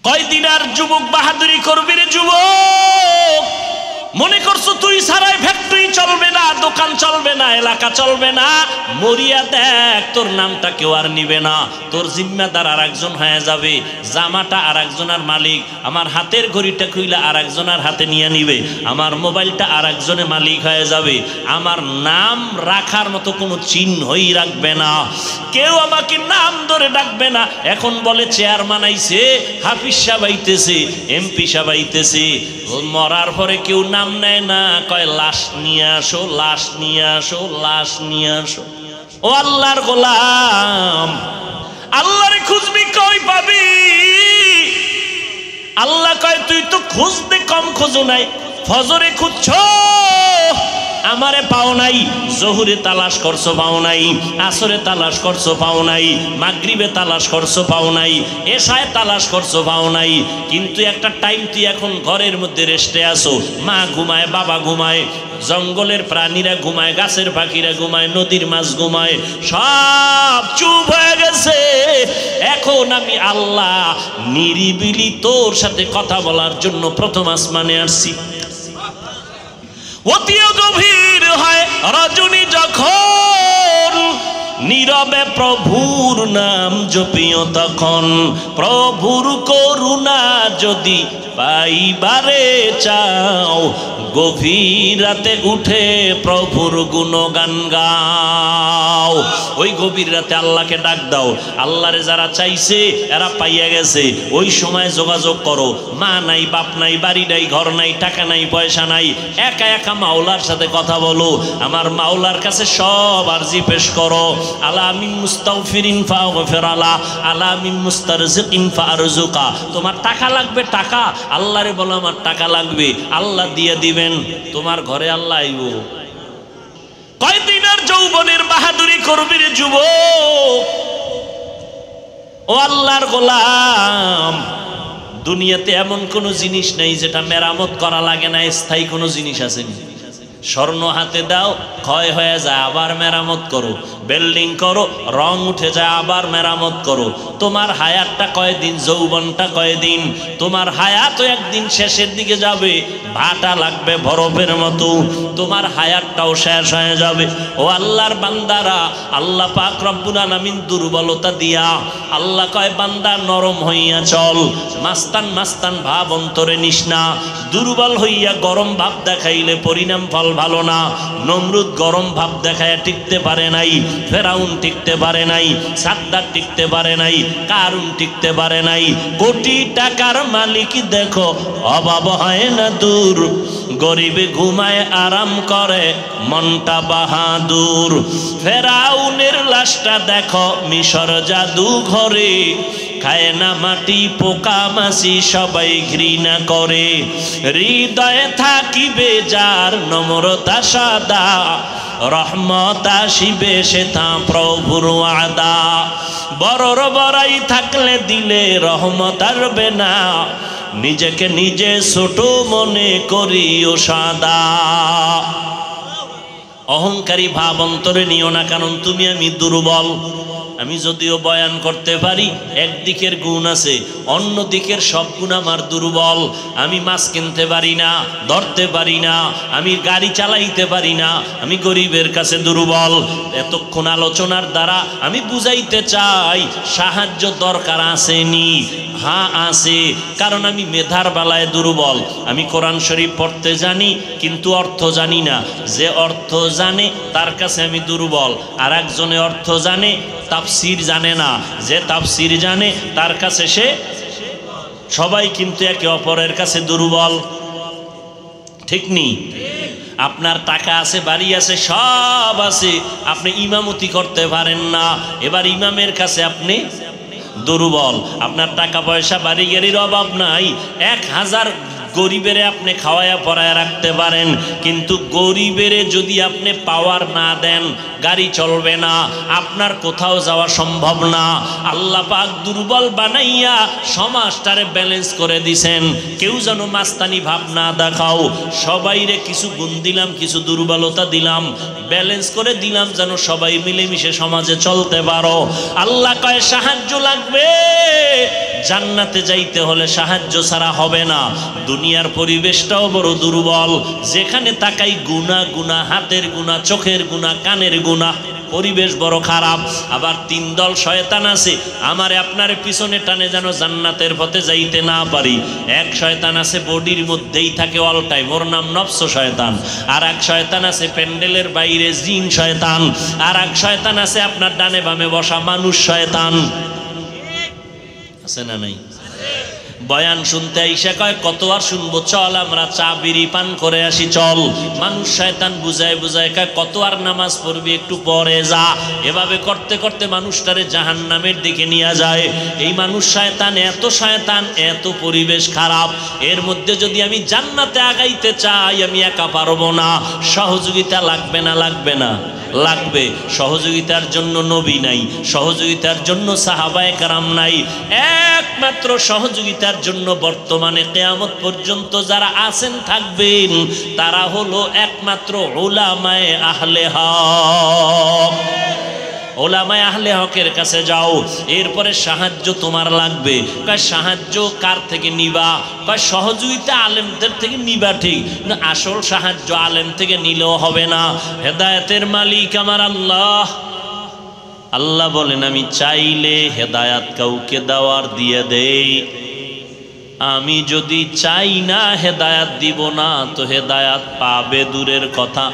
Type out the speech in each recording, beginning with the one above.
কয়দিন আর যুবক বাহাদুরি করবি রে যুবক? মনে করছো তুই ছাড়াই ফ্যাক্টরি চলবে না, দোকান চলবে না, এলাকা চলবে না? মরিয়া দেখ, তোর নামটা কেউ আর নিবে না। তোর জিম্মাদার আর একজন হয়ে যাবে, জামাটা আর একজনের মালিক, আমার হাতের ঘড়িটা খুইলা আর একজনের হাতে নিয়ে নিবে, আমার মোবাইলটা আর একজনের মালিক হয়ে যাবে। আমার নাম রাখার মতো কোনো চিহ্নই রাখবে না, কেউ আমাকে নাম ধরে ডাকবে না। এখন বলে চেয়ারম্যান আইছে, হাফিজ সাহেব আইতেছে, এমপি সাহেব আইতেছে। মরার পরে কেউ নাম নেয় না, কয় লাশ নিয়ে আসো, লাশ নিয়ে আসো, লাশ নিয়ে আসো। ও আল্লাহর গোলাম, আল্লাহরে খুঁজবি কই পাবি? আল্লাহ কয় তুই তো খুঁজতে কম খোঁজো নাই, ফজরে খুঁজছো আমারে পাও নাই, জহুরে তালাশ করছো পাও নাই, আসরে তালাশ করছো পাও নাই, মাগরিবে তালাশ করছো পাও নাই, এশায় তালাশ করছো পাও নাই। কিন্তু একটা টাইম তুই এখন ঘরের মধ্যে রেস্টে আসো, মা ঘুমায়, বাবা ঘুমায়, জঙ্গলের প্রাণীরা ঘুমায়, গাছের পাখিরা ঘুমায়, নদীর মাছ ঘুমায়, সব চুপ হয়ে গেছে। এখন আমি আল্লাহ নিরিবিলি তোর সাথে কথা বলার জন্য প্রথম আসমানে আসছি। অতিও গভীর হয় রজনী যখন, নীরবে প্রভুর নাম জপিও তখন। প্রভুর করুণা যদি পাইবারে চাও, গভীর রাতে উঠে প্রভুর গুণগান গাও। ওই গভীর রাতে আল্লাহকে ডাক দাও। আল্লাহরে যারা চাইছে এরা পাইয়া গেছে, ওই সময় যোগাযোগ করো। মা নাই, বাপ নাই, বাড়ি নাই, ঘর নাই, টাকা নাই, পয়সা নাই, একা একা মাওলার সাথে কথা বলো। আমার মাওলার কাছে সব আরজি পেশ করো। আলা মিন মুস্তাগফিরিন ফাগফির আলা, আলা মিন মুস্তারজিকিন ফারজুকা। তোমার টাকা লাগবে, টাকা আল্লাহরে বলো আমার টাকা লাগবে, আল্লাহ দিয়ে দিবেন। তোমার ঘরে আল্লাহ আইব। কয়দিন আর যৌবনের বাহাদুরি করবি রে যুবক? ও আল্লাহর গোলাম, দুনিয়াতে এমন কোনো জিনিস নেই যেটা মেরামত করা লাগে না। স্থায়ী কোনো জিনিস আছে? স্বর্ণ হাতে দাও, ক্ষয় হয়ে যায়, আবার মেরামত করো। বিল্ডিং করো, রং উঠে যায়, আবার মেরামত করো। তোমার হায়াতটা কয়দিন, যৌবনটা কয়দিন? তোমার হায়াতও একদিন শেষের দিকে যাবে, ভাটা লাগবে বরফের মতো, তোমার হায়াতটাও শেষ হয়ে যাবে। ও আল্লাহর বান্দারা, আল্লাহ পাক রব্বুল আলামিন দুর্বলতা দিয়া আল্লাহ কয় বান্দা নরম হইয়া চল, মাস্তান মাস্তান ভাব অন্তরে নিস না। দুর্বল হইয়া গরম ভাব দেখাইলে পরিণাম ফল ভালো না। নমরুদ গরম ভাব দেখায় টিকতে পারে নাই, ফেরাউন টিকতে পারে নাই, সাদ্দাত টিকতে পারে নাই, কারুন টিকতে পারে নাই। কোটি টাকার মালিক দেখো অভাব হয় না দূর, গরিবে ঘুমায় আরাম করে মনটা বাহাদুর। ফেরাউনের লাশটা দেখো মিশর জাদু ঘরে, খায় না মাটি পোকা মাছি সবাই ঘৃণা করে। হৃদয়ে থাকিবে যার নম্রতা সাদা, রহমত আসিবে সেথা প্রভুর ওয়াদা। বড়র বড়াই থাকলে দিলে রহমত আসবে না, নিজেকে নিজে ছোট মনে করিও সাদা। অহংকারী ভাব অন্তরে নিও না, কারণ তুমি আমি দুর্বল। আমি যদিও বয়ান করতে পারি, একদিকের গুণ আছে, অন্য দিকের সব গুণ আমার দুর্বল। আমি মাছ কিনতে পারি না, ধরতে পারি না, আমি গাড়ি চালাইতে পারি না, আমি গরিবের কাছে দুর্বল। এতক্ষণ আলোচনার দ্বারা আমি বুঝাইতে চাই সাহায্য দরকার আসেনি, হ্যাঁ আছে, কারণ আমি মেধার বেলায় দুর্বল। আমি কোরআন শরীফ পড়তে জানি কিন্তু অর্থ জানি না। যে অর্থ জানে তার কাছে আমি দুর্বল, আর একজনে অর্থ জানে, তাফসির জানে না। যে তাফসির জানে তার কাছে সে, সবাই কিন্তু একে অপরের কাছে দুর্বল। ঠিক নি? আপনার টাকা আছে, বাড়ি আছে, সব আছে, আপনি ইমামতি করতে পারেন না, এবার ইমামের কাছে আপনি দুর্বল। আপনার টাকা পয়সা বাড়ি গাড়ির অভাব নাই, 1000 গরিবেরে আপনি খাওয়ায়া পরায়া রাখতে পারেন, কিন্তু গরিবেরে যদি আপনি পাওয়ার না দেন গাড়ি চলবে না, আপনার কোথাও যাওয়া সম্ভব না। আল্লাহ পাক দুর্বল বানাইয়া সমাজটারে ব্যালেন্স করে দিছেন। কেউ যেন মাস্তানি ভাব না দেখাও, সবাইরে কিছু গুণ দিলাম, কিছু দুর্বলতা দিলাম, ব্যালেন্স করে দিলাম, যেন সবাই মিলেমিশে সমাজে চলতে পারো। আল্লাহ কয় সাহায্য লাগবে, জান্নাতে যাইতে হলে সাহায্য ছাড়া হবে না। দুনিয়ার পরিবেশটাও বড় দুর্বল, যেখানে তাকাই গুনাহ গুনাহ, হাতের গুনাহ, চোখের গুনাহ, কানের গুনাহ, পরিবেশ বড় খারাপ। আবার তিন দল শয়তান আছে আমারে আপনারে পিছনে টানে যেন জান্নাতের পথে যাইতে না পারি। এক শয়তান আছে বডির মধ্যেই থাকে অল টাইম, ওর নাম নফস শয়তান। আর এক শয়তান আছে প্যান্ডেলের বাইরে জিন শয়তান। আর এক শয়তান আছে আপনার ডানে বামে বসা মানুষ শয়তান। আছে না নাই? বয়ান শুনতে আইসা কয় কত আর শুনবো, চল আমরা চা বিড়ি পান করে আসি চল। মানুষ শয়তান বুঝায় বুঝায় কয় কত আর নামাজ পড়বি, একটু পরে যা। এভাবে করতে করতে মানুষটারে জাহান্নামের দিকে নিয়ে যায়। এই মানুষ শয়তান এত পরিবেশ খারাপ, এর মধ্যে যদি আমি জান্নাতে আগাইতে চাই আমি একা পারবো না। সহযোগিতা লাগবে না? লাগবে না? লাগবে। সহযোগিতার জন্য নবী নাই, সহযোগিতার জন্য সাহাবায়ে কেরাম নাই। একমাত্র সহযোগিতার জন্য বর্তমানে কিয়ামত পর্যন্ত যারা আছেন থাকবেন তারা হলো একমাত্র উলামায়ে আহলে হক। ওলামায়ে আহলে হকের কাছে যাও, এরপরে সাহায্য তোমার লাগবে। কয় সাহায্য কার থেকে নিবা? কয় সহযোগিতা আলেমদের থেকে নিবা, ঠিক না, আসল সাহায্য আলেম থেকে নিলেও হবে না। হেদায়েতের মালিক আমার আল্লাহ। আল্লাহ বলেন আমি চাইলে হেদায়াত কাউকে দেওয়ার দিয়ে দেই, আমি যদি চাই না হেদায়াত দিব না তো হেদায়াত পাবে দূরের কথা,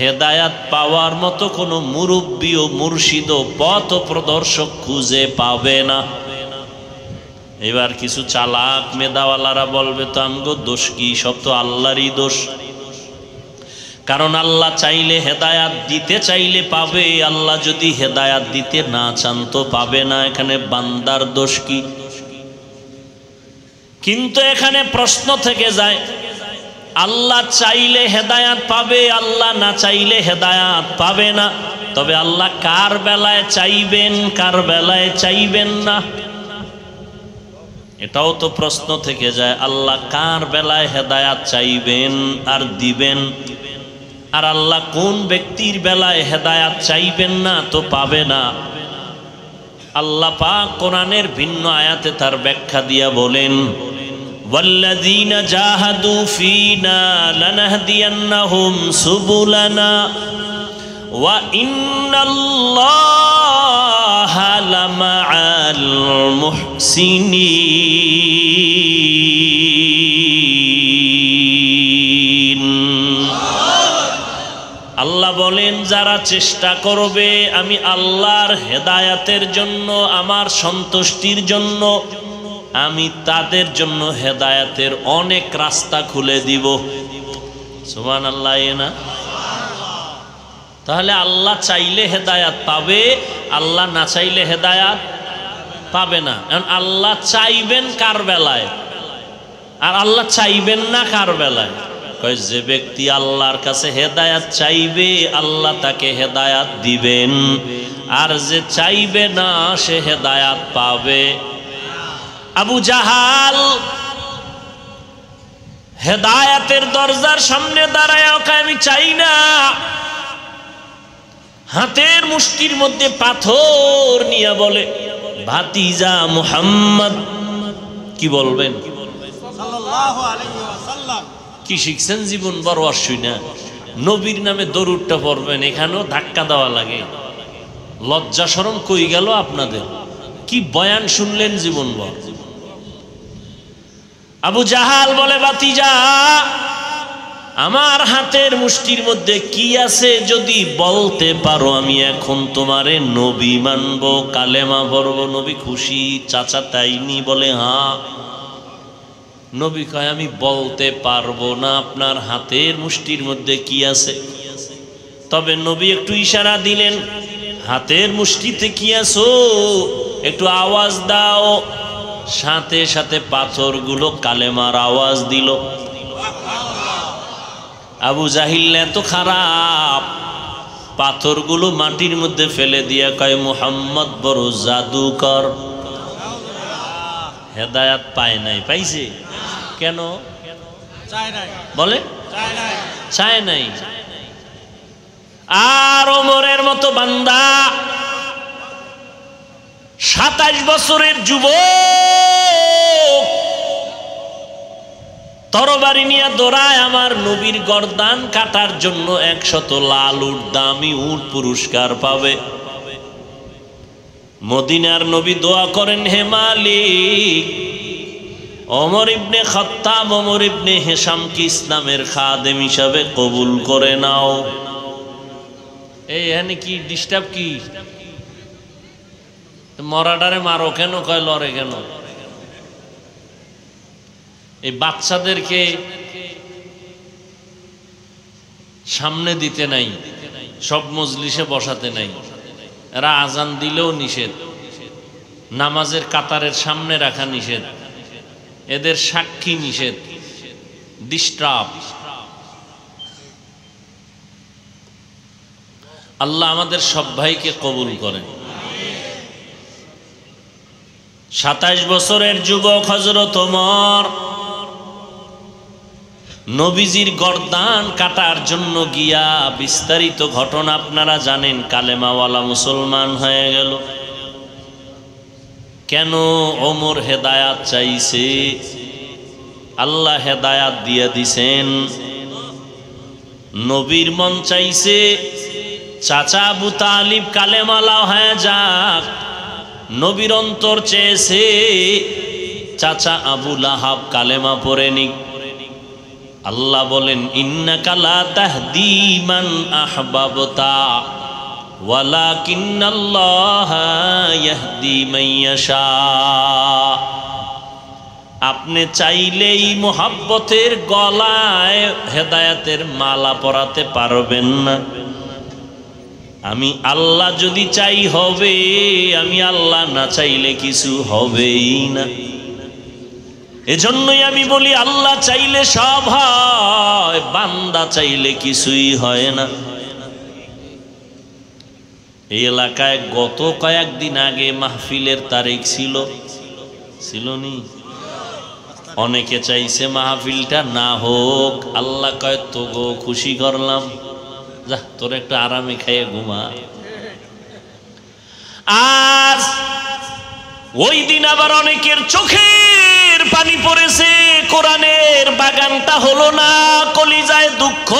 হেদায়াত পাওয়ার মতো কোনো মুরব্বী ও মুর্শিদ ও পথ প্রদর্শক খুঁজে পাবে না। এবার কিছু চালাক মেধাওয়ালারা বলবে তো আমগো দোষ কি, সব তো আল্লাহরই দোষ। কারণ আল্লাহ চাইলে হেদায়াত দিতে চাইলে পাবে, আল্লাহ যদি হেদায়াত দিতে না চান তো পাবে না। এখানে বান্দার দোষ কি? কিন্তু এখানে প্রশ্ন থেকে যায়, আল্লাহ চাইলে হেদায়াত পাবে, আল্লাহ না চাইলে হেদায়াত পাবে না। তবে আল্লাহ কার বেলায় চাইবেন, কার বেলায় চাইবেন না, এটাও তো প্রশ্ন থেকে যায়। আল্লাহ কার বেলায় হেদায়াত চাইবেন আর দিবেন, আর আল্লাহ কোন ব্যক্তির বেলায় হেদায়াত চাইবেন না তো পাবে না। আল্লাহ পাক কোরআনের ভিন্ন আয়াতে তার ব্যাখ্যা দিয়া বলেন, ওয়াল্লাযীনা জাহাদু ফীনা লানাহদিয়ান্নাহুম সুবুলানা ওয়া ইন্নাল্লাহা লামাআল মুহসিনিন। আল্লাহ বলেন যারা চেষ্টা করবে আমি আল্লাহর হেদায়াতের জন্য, আমার সন্তুষ্টির জন্য, আমি তাদের জন্য হেদায়াতের অনেক রাস্তা খুলে দিব। সুবহানাল্লাহ। না তাহলে আল্লাহ চাইলে হেদায়াত পাবে, আল্লাহ না চাইলে হেদায়াত পাবে না। কারণ আল্লাহ চাইবেন কার বেলায় আর আল্লাহ চাইবেন না কার বেলায়? যে ব্যক্তি আল্লাহর কাছে হেদায়াত চাইবে আল্লাহ তাকে হেদায়াত দিবেন, আর যে চাইবে না সে হেদায়াত পাবে। আবু জাহাল হেদায়াতের দরজার সামনে দাঁড়ায় আমি চাই না, হাতের মুষ্টির মধ্যে পাথর নিয়ে বলে, ভাতিজা মুহাম্মদ। কি বলবেন? সাল্লাল্লাহু আলাইহি ওয়াসাল্লাম। কি শিখছেন জীবন বড় অসুই না, নবীর নামে দরুদটা পড়বেন, এখানেও ধাক্কা দেওয়া লাগে। লজ্জা শরম কই গেল আপনাদের? কি বয়ান শুনলেন জীবন ভর? আবু জাহাল বলে, ভাতিজা আমার হাতের মুষ্টির মধ্যে কি আছে যদি বলতে পারো আমি এখন তোমারে নবী মানবো, কালেমা পড়বো। নবী খুশি। চাচা তাইনি? বলে হ্যাঁ। নবী কয় আমি বলতে পারবো না আপনার হাতের মুষ্টির মধ্যে কি আছে। তবে নবী একটু ইশারা দিলেন, হাতের মুষ্টিতে কি আছো একটু আওয়াজ দাও। সাথে সাথে পাথরগুলো কালেমার আওয়াজ দিল। আবু জাহিল এত খারাপ, পাথরগুলো মাটির মধ্যে ফেলে দিয়া কয় মুহাম্মদ বড় জাদুকর। হেদায়াত পায় নাই? পাইছে। কেন? বলে চায় নাই। আর ওমরের মতো বান্দা 27 বছরের যুবক তরবারি নিয়ে দৌড়ায় আমার নবীর গর্দান কাটার জন্য। 100 লাল উট, দামি উট পুরস্কার পাবে। মদিনার নবী দোয়া করেন, হে মালিক, ওমর ইবনে খাত্তাব, ওমর ইবনে হিশামকে ইসলামের খাদেম হিসাবে কবুল করে নাও। এই এখানে কি ডিস্টার্ব? কি মরাডারে মারো কেন? কয় লড়ে কেন? এই বাচ্চাদেরকে সামনে দিতে নাই, সব মজলিসে বসাতে নাই। এরা আজান দিলেও নিষেধ, নামাজের কাতারের সামনে রাখা নিষেধ, এদের সাক্ষী নিষেধ, ডিস্টার্ব। আল্লাহ আমাদের সব ভাইকে কবুল করেন। 27 বছরের যুবক হযরত ওমর নবীজির গর্দান কাটার জন্য গিয়া, বিস্তারিত ঘটনা আপনারা জানেন, কালেমাওয়ালা মুসলমান হয়ে গেল। কেন? ওমর হেদায়াত চাইছে, আল্লাহ হেদায়াত দিয়ে দিছেন। নবীর মন চাইছে চাচা আবু তালিব কালেমাওয়ালা হয়ে যাক, নবীর অন্তর চেয়েছে চাচা আবু লাহাব কালেমা পড়ে নিক। আল্লাহ বলেন, ইন্নাকা লা তাহদি মান আহবাবতা ওয়ালাকিন্নাল্লাহা ইয়াহদি মান ইয়াশা। আপনি চাইলেই মোহাব্বতের গলায় হেদায়েতের মালা পরাতে পারবেন না। আমি আল্লাহ যদি চাই হবে, আমি আল্লাহ না চাইলে কিছু হবেই না। এজন্যই আমি বলি, আল্লাহ চাইলে সব হয়, বান্দা চাইলে কিছুই হয় না। এই এলাকায় গত কয়েকদিন আগে মাহফিলের তারিখ ছিল নি? অনেকে চাইছে মাহফিলটা না হোক। আল্লাহ কয়, তো গো খুশি করলাম, যা তোর একটু আরামে খাইয়ে ঘুমা। আর ওই দিন আবার অনেকের চোখের পানি পড়েছে, কোরআনের বাগানটা হলো না, কলিজায় দুঃখ।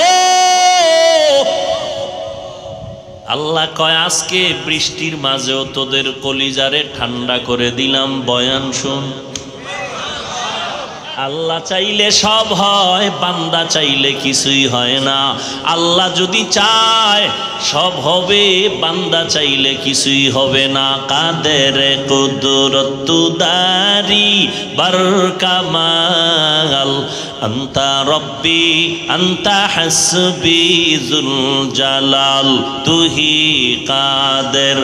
আল্লাহ কয়, আজকে বৃষ্টির মাঝেও তোদের কলিজারে ঠান্ডা করে দিলাম, বয়ান শুন। আল্লাহ চাইলে সব হয়, বান্দা চাইলে কিছুই হয় না। আল্লাহ যদি চায় সব হবে, বান্দা চাইলে কিছুই হবে না। কাদের কুদরত দারি বরকামাল, আন্তা রব্বি আন্তা হাসবি যুল জালাল, তুহি কাদের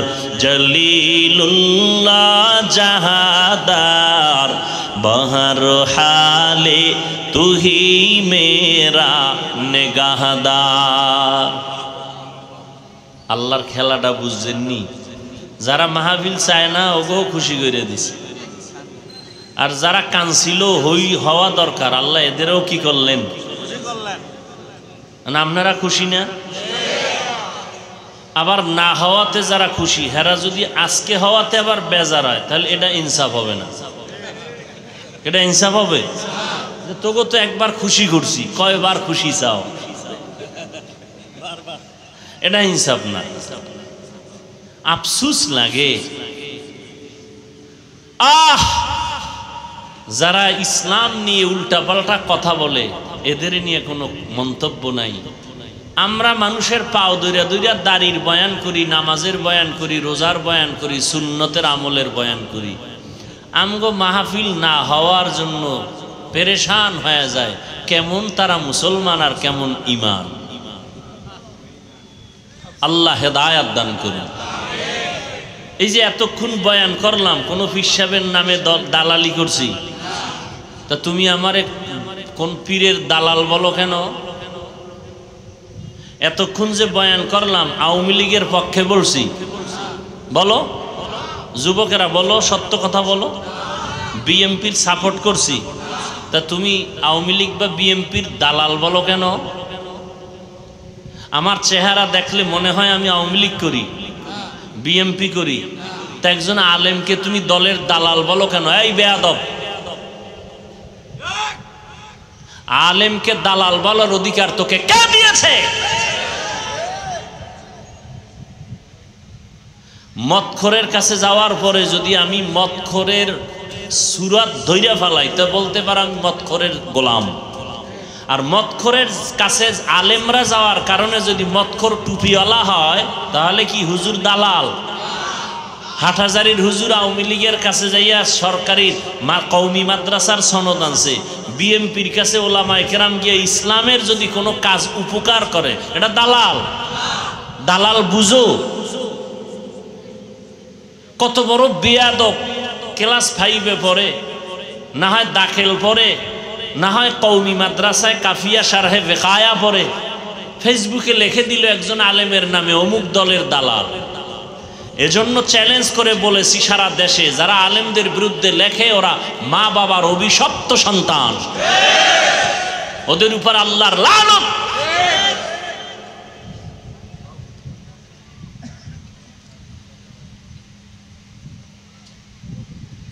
জলিলুল্লাহ জাহাদার, বহর হালে তুহি মেরা নেগাহদার। আল্লাহর খেলাটা বুঝছেননি? যারা মাহফিল চায় না ওগো খুশি করে দিছে, আর যারা কাঁদছিল হওয়া দরকার, আল্লাহ এদেরও কি করলেন? আপনারা খুশি না? আবার না হওয়াতে যারা খুশি, হেরা যদি আজকে হওয়াতে আবার বেজার হয়, তাহলে এটা ইনসাফ হবে না। এটা ইনসাফ হবে? তোকে তো একবার খুশি করছি, কয়বার খুশি চাও? এটা ইনসাফ না। আফসুস লাগে। যারা ইসলাম নিয়ে উল্টাপাল্টা কথা বলে, এদের নিয়ে কোনো মন্তব্য নাই। আমরা মানুষের পাও দইরা দইরা দাড়ির বয়ান করি, নামাজের বয়ান করি, রোজার বয়ান করি, সুন্নতের আমলের বয়ান করি। আমগো মাহফিল না হওয়ার জন্য পেরেশান হয়ে যায়। কেমন তারা মুসলমান আর কেমন ঈমান। আল্লাহ হেদায়াত দান করুন। এই যে এতক্ষণ বয়ান করলাম, কোন পীর সাহেবের নামে দালালি করছি? তা তুমি আমারে কোন পীরের দালাল বলো কেন? এতক্ষণ যে বয়ান করলাম আওয়ামী লীগের পক্ষে বলছি, বলো যুবকেরা, বলো সত্য কথা বলো। বিএমপির সাপোর্ট করছি, তা তুমি আওয়ামী লীগ বা বিএমপির দালাল বলো কেন? আমার চেহারা দেখলে মনে হয় আমি আওয়ামী লীগ করি, বিএমপি করি। তা একজন আলেমকে তুমি দলের দালাল বলো কেন? এই বেয়াদব, আলেমকে দালাল বলার অধিকার তোকে কে দিয়েছে? মদখোরের কাছে যাওয়ার পরে যদি আমি মদখোরের সুরাত ধইরা ফেলাই তো বলতে পারো আমি মদখোরের গোলাম। আর মদখোরের কাছে আলেমরা যাওয়ার কারণে যদি মদখোর টুপিওয়ালা হয় তাহলে কি হুজুর দালাল? হাটহাজারীর হুজুর আওয়ামী লীগের কাছে যাইয়া সরকারি কওমি মাদ্রাসার সনদ আনছে, বিএমপির কাছে ওলামায়ে কেরাম গিয়ে ইসলামের যদি কোনো কাজ উপকার করে, এটা দালাল। দালাল বুঝো কত বড় বেয়াদব। ক্লাস 5-এ পড়ে, না হয় দাখিল পড়ে, না হয় কওমি মাদ্রাসায় কাফিয়া শারহে বেকায়া পড়ে, ফেসবুকে লিখে দিল একজন আলেমের নামে অমুক দলের দালাল। এজন্য চ্যালেঞ্জ করে বলেছি সারা দেশে যারা আলেমদের বিরুদ্ধে লেখে ওরা মা বাবার অভিশপ্ত সন্তান, ওদের উপর আল্লাহর লানত।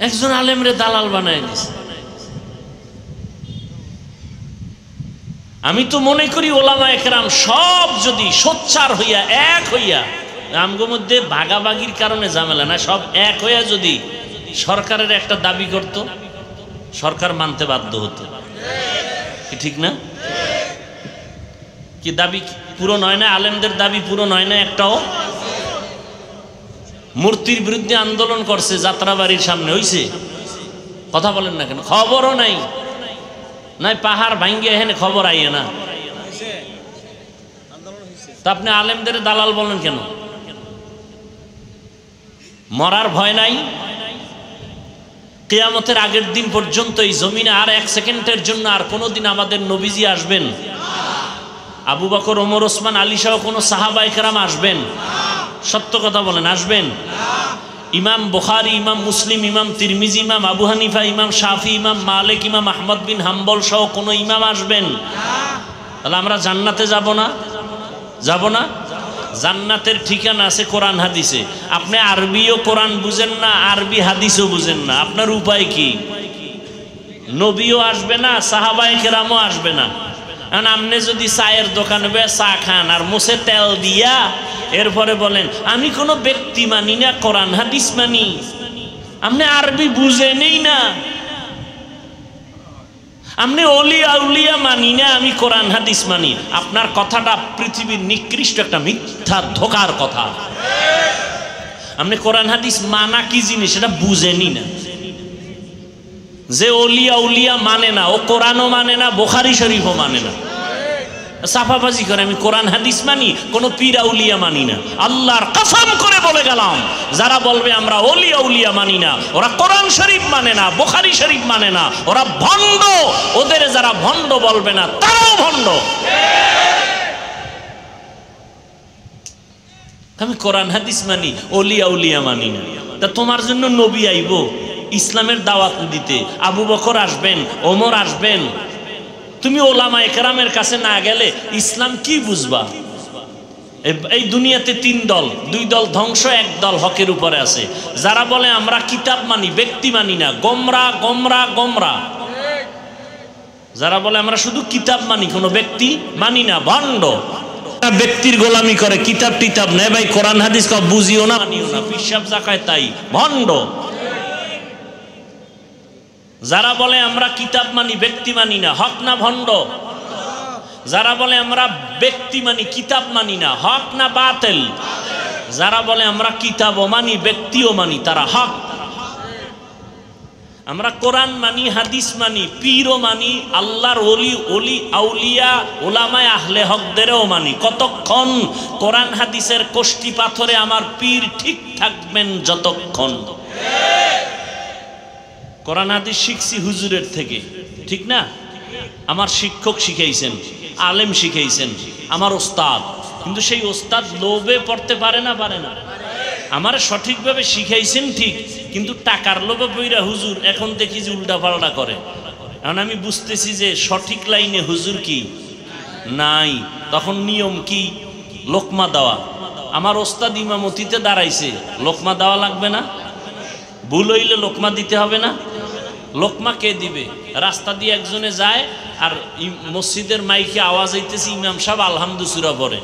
একজন আলেমরে দালাল বানায় দিছে। আমি তো মনে করি ওলামায়ে কেরাম সব যদি সোচ্চার হইয়া এক হইয়া, আমগোর মধ্যে ভাগাভাগির কারণে ঝামেলা না, সব এক হইয়া যদি সরকারের একটা দাবি করত, সরকার মানতে বাধ্য হতো। ঠিক না? কি দাবি পূরণ হয় না? আলেমদের দাবি পূরণ হয় না একটাও? মূর্তির বিরুদ্ধে আন্দোলন করছে যাত্রাবাড়ির সামনে, হইছে? কথা বলেন না কেন? খবরও নাই, নাই পাহাড় ভাঙ্গে এখানে খবর আইয়ে না। তা আপনি আলেমদের দালাল বলেন কেন? মরার ভয় নাই? কিয়ামতের আগের দিন পর্যন্ত এই জমিনে আর 1 সেকেন্ডের জন্য আর কোনোদিন আমাদের নবীজি আসবেন? আবু বকর, ওমর, ওসমান, আলী সহ কোনো সাহাবায়ে কেরাম আসবেন? সত্য কথা বলেন, আসবেন? ইমাম বুখারী, ইমাম মুসলিম, ইমাম তিরমিজি, ইমাম আবু হানিফা, ইমাম শাফি, ইমাম মালিক, ইমাম আহমদ বিন হাম্বল সহ কোনো ইমাম আসবেন? তাহলে আমরা জান্নাতে যাব না? যাব না? জান্নাতের ঠিকানা আছে কোরআন হাদিসে। আপনি আরবিও কোরআন বুঝেন না, আরবি হাদিসও বুঝেন না, আপনার উপায় কি? নবীও আসবে না, সাহাবায়ে কেরামও আসবে না। কারণ আপনি যদি চায়ের দোকানে চা খান আর মুছে তেল দিয়া এরপরে বলেন আমি কোনো ব্যক্তি মানি না, কোরআন হাদিস মানি, আপনি আরবি বুঝেনই না। আপনি ওলিয়া উলিয়া মানি না, আমি কোরআন হাদিস মানি, আপনার কথাটা পৃথিবীর নিকৃষ্ট একটা মিথ্যা ধোকার কথা। আপনি কোরআন হাদিস মানা কি জিনিস এটা বুঝেনি না। যে ওলিয়া উলিয়া মানে না, ও কোরআনও মানে না, বুখারী শরীফও মানে না, সাফাবাজি করে আমি কোরআন হাদিস মানি, কোনো পীর আউলিয়া মানি না। আল্লাহর কসম করে বলে গেলাম, যারা বলবে আমরা ওলিয়া উলিয়া মানি না, ওরা কোরআন শরীফ মানে না, বুখারী শরীফ মানে না, ওরা ভণ্ড। ওদের যারা ভণ্ড বলবে না তারাও ভণ্ড। আমি কোরআন হাদিস মানি, ওলিয়া উলিয়া মানি না। তা তোমার জন্য নবী আইব ইসলামের দাওয়াত দিতে, আবু বকর আসবেন, ওমর আসবেন, তুমি ওলামায়ে কেরামের কাছে না গেলে ইসলাম কি বুঝবা? এই দুনিয়াতে 3 দল, 2 দল ধ্বংস, 1 দল হকের উপরে আছে। যারা বলে আমরা কিতাব মানি, ব্যক্তি মানি না, গোমরা গোমরা গোমরা। যারা বলে আমরা শুধু কিতাব মানি, কোনো ব্যক্তি মানি না, ভণ্ড। ব্যক্তির গোলামি করে, কিতাব টিতাব নেই ভাই, কোরআন হাদিস বুঝিও না, মানিও না, পিশাব জাকায় তাই, ভণ্ড। যারা বলে আমরা কিতাব মানি, ব্যক্তি মানি না, হক না ভণ্ড? যারা বলে আমরা ব্যক্তি মানি, কিতাব মানি না, হক না বাতিল? যারা বলে আমরা কিতাবও মানি, ব্যক্তিও মানি, তারা হক। আমরা কোরআন মানি, হাদিস মানি, পীরও মানি, আল্লাহর ওলি ওলি আউলিয়া ওলামায়ে আহলে হকদেরও মানি। কতক্ষণ? কোরআন হাদিসের কষ্টি পাথরে আমার পীর ঠিক থাকবেন যতক্ষণ। কোরআন হাদিস শিখছি হুজুরের থেকে, ঠিক না? আমার শিক্ষক শিখাইছেন, আলেম শিখাইছেন, আমার ওস্তাদ। কিন্তু সেই ওস্তাদ লোভে পড়তে পারে না, পারে না। আমার সঠিকভাবে শিখাইছেন ঠিক, কিন্তু টাকার লোভে পইরা হুজুর এখন দেখি যে উল্টা পাল্টা করে। এখন আমি বুঝতেছি যে সঠিক লাইনে হুজুর কি নাই। তখন নিয়ম কি? লোকমা দেওয়া। আমার ওস্তাদ ইমামতিতে দাঁড়াইছে, লোকমা দেওয়া লাগবে না? ভুল হইলে লোকমা দিতে হবে না? লোকমা কে দিবে? রাস্তা দিয়ে একজনে যায় আর মসজিদের মাইকে আওয়াজ হইতেছে ইমাম সাহেব আলহামদু সূরা পড়ে,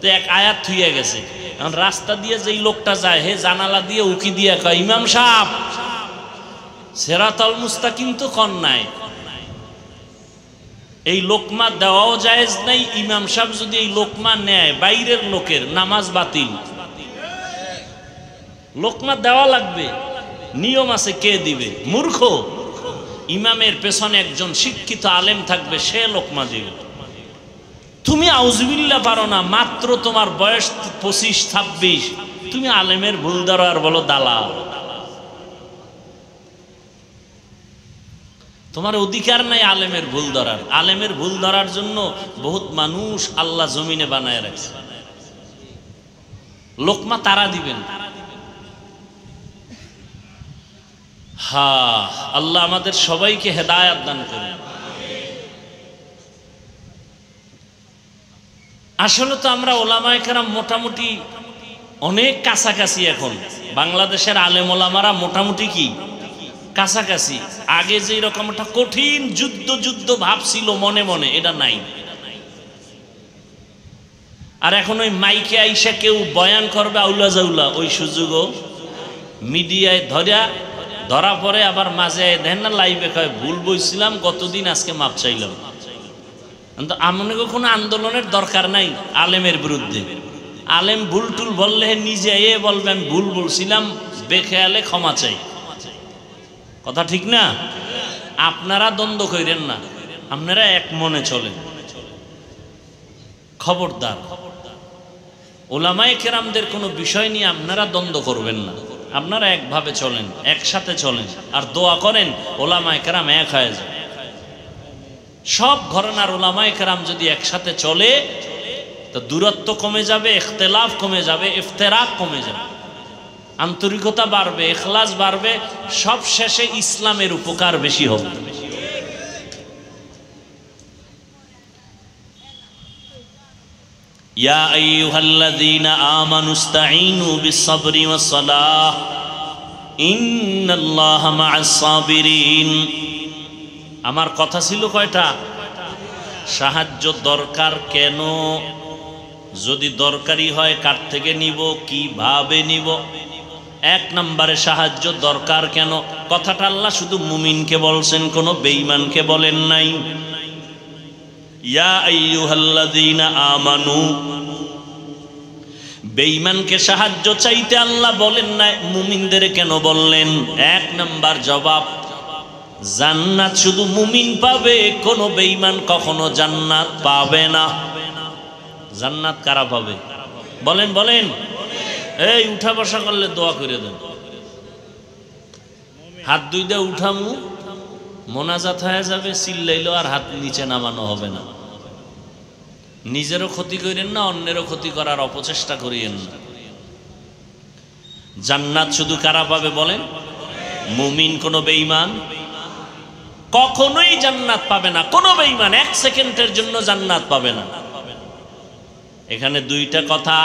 তো এক আয়াত থুইয়া গেছে। এখন রাস্তা দিয়ে যেই লোকটা যায় হে জানালা দিয়ে উকি দিয়ে কয় ইমাম সাহেব সিরাতাল মুস্তাকিম তো কোন নাই, এই লোকমা দেওয়াও জায়েজ নাই। ইমাম সাহেব যদি এই লোকমা নেয় বাইরের লোকের, নামাজ বাতিল। লোকমা দেওয়া লাগবে, নিয়ম আছে, কে দিবে? মূর্খ। ইমামের পেছনে একজন শিক্ষিত আলেম থাকবে, সে লোকমা দিবে। তুমি আউযুবিল্লাহ পারো না, মাত্র তোমার বয়স 25-26, তুমি আলেমের ভুল ধরো আর বলো দালাল। তোমার অধিকার নাই আলেমের ভুল ধরার। আলেমের ভুল ধরার জন্য বহুত মানুষ আল্লাহ জমিনে বানায় রাখছে। লোকমা তারা দিবেন। হ্যাঁ, আল্লাহ আমাদের সবাইকে হেদায়েত দান করেন। আসলে তো আমরা ওলামায়ে কেরাম মোটামুটি অনেক কাছাকাছি। এখন বাংলাদেশের আলেম ওলামারা মোটামুটি কি কাছাকাছি। আগে যে রকম একটা কঠিন যুদ্ধ ভাব ছিল মনে মনে, এটা নাই। আর এখন ওই মাইকে আইসা কেউ বয়ান করবে আউলা জাউলা, ওই সুযোগও মিডিয়ায় ধরা পড়ে। আবার মাঝে দেখেন না লাইভে কয় ভুল বইছিলাম গতদিন, আজকে মাপ চাইলাম। আমাকে কোনো আন্দোলনের দরকার নাই আলেমের বিরুদ্ধে। আলেম ভুল টুল বললে নিজে বলবেন ভুল বলছিলাম, বেখেয়ালে ক্ষমা চাই। কথা ঠিক না? আপনারা দ্বন্দ্ব করেন না, আপনারা এক মনে চলেন। খবরদার, ওলামায়ে কেরামদের কোনো বিষয় নিয়ে আপনারা দ্বন্দ্ব করবেন না। আপনারা একভাবে চলেন, একসাথে চলেন, আর দোয়া করেন ওলামায়ে কেরাম এক হয়ে যায়। সব ঘরানার ওলামায়ে কেরাম যদি একসাথে চলে তো দূরত্ব কমে যাবে, ইখতিলাফ কমে যাবে, ইফতেরাক কমে যাবে, আন্তরিকতা বাড়বে, ইখলাস বাড়বে, সব শেষে ইসলামের উপকার বেশি হবে। ইয়া আইয়ুহাল্লাযীনা আমানুস্তাঈনু বিস-সাবরি ওয়াস-সালাহ ইন্নাল্লাহা মা'আস-সাবিরিন। আমার কথা ছিল কয়টা? সাহায্য দরকার কেন? যদি দরকারি হয় কার থেকে নিব, কিভাবে নিব? এক নম্বরে সাহায্য দরকার কেন? কথাটা আল্লাহ শুধু মুমিনকে বলছেন, কোনো বেঈমানকে বলেন নাই। ইয়া আইয়ুহাল্লাযীনা আমানু, বেঈমানকে সাহায্য চাইতে আল্লাহ বলেন নাই, মুমিনদের কেন বললেন? এক নাম্বার জবাব, জান্নাত শুধু মুমিন পাবে, কোনো বেঈমান কখনো জান্নাত পাবে না। জান্নাত কারা পাবে? বলেন বলেন। এই উঠা বসা করলে দোয়া করে দেন। হাত দুইটা উঠামু, মোনাজাত হয়ে যাবে, চিল্লাইলেও আর হাত নিচে নামানো হবে না। নিজেরও ক্ষতি করেন না, অন্যেরও ক্ষতি করার অপচেষ্টা করিয়েন না। জান্নাত শুধু কারা পাবে বলেন? মুমিন, কোনো বেঈমান কখনোই জান্নাত পাবে না। কোনো বেঈমান এক সেকেন্ডের জন্য জান্নাত পাবে না। এখানে দুইটা কথা,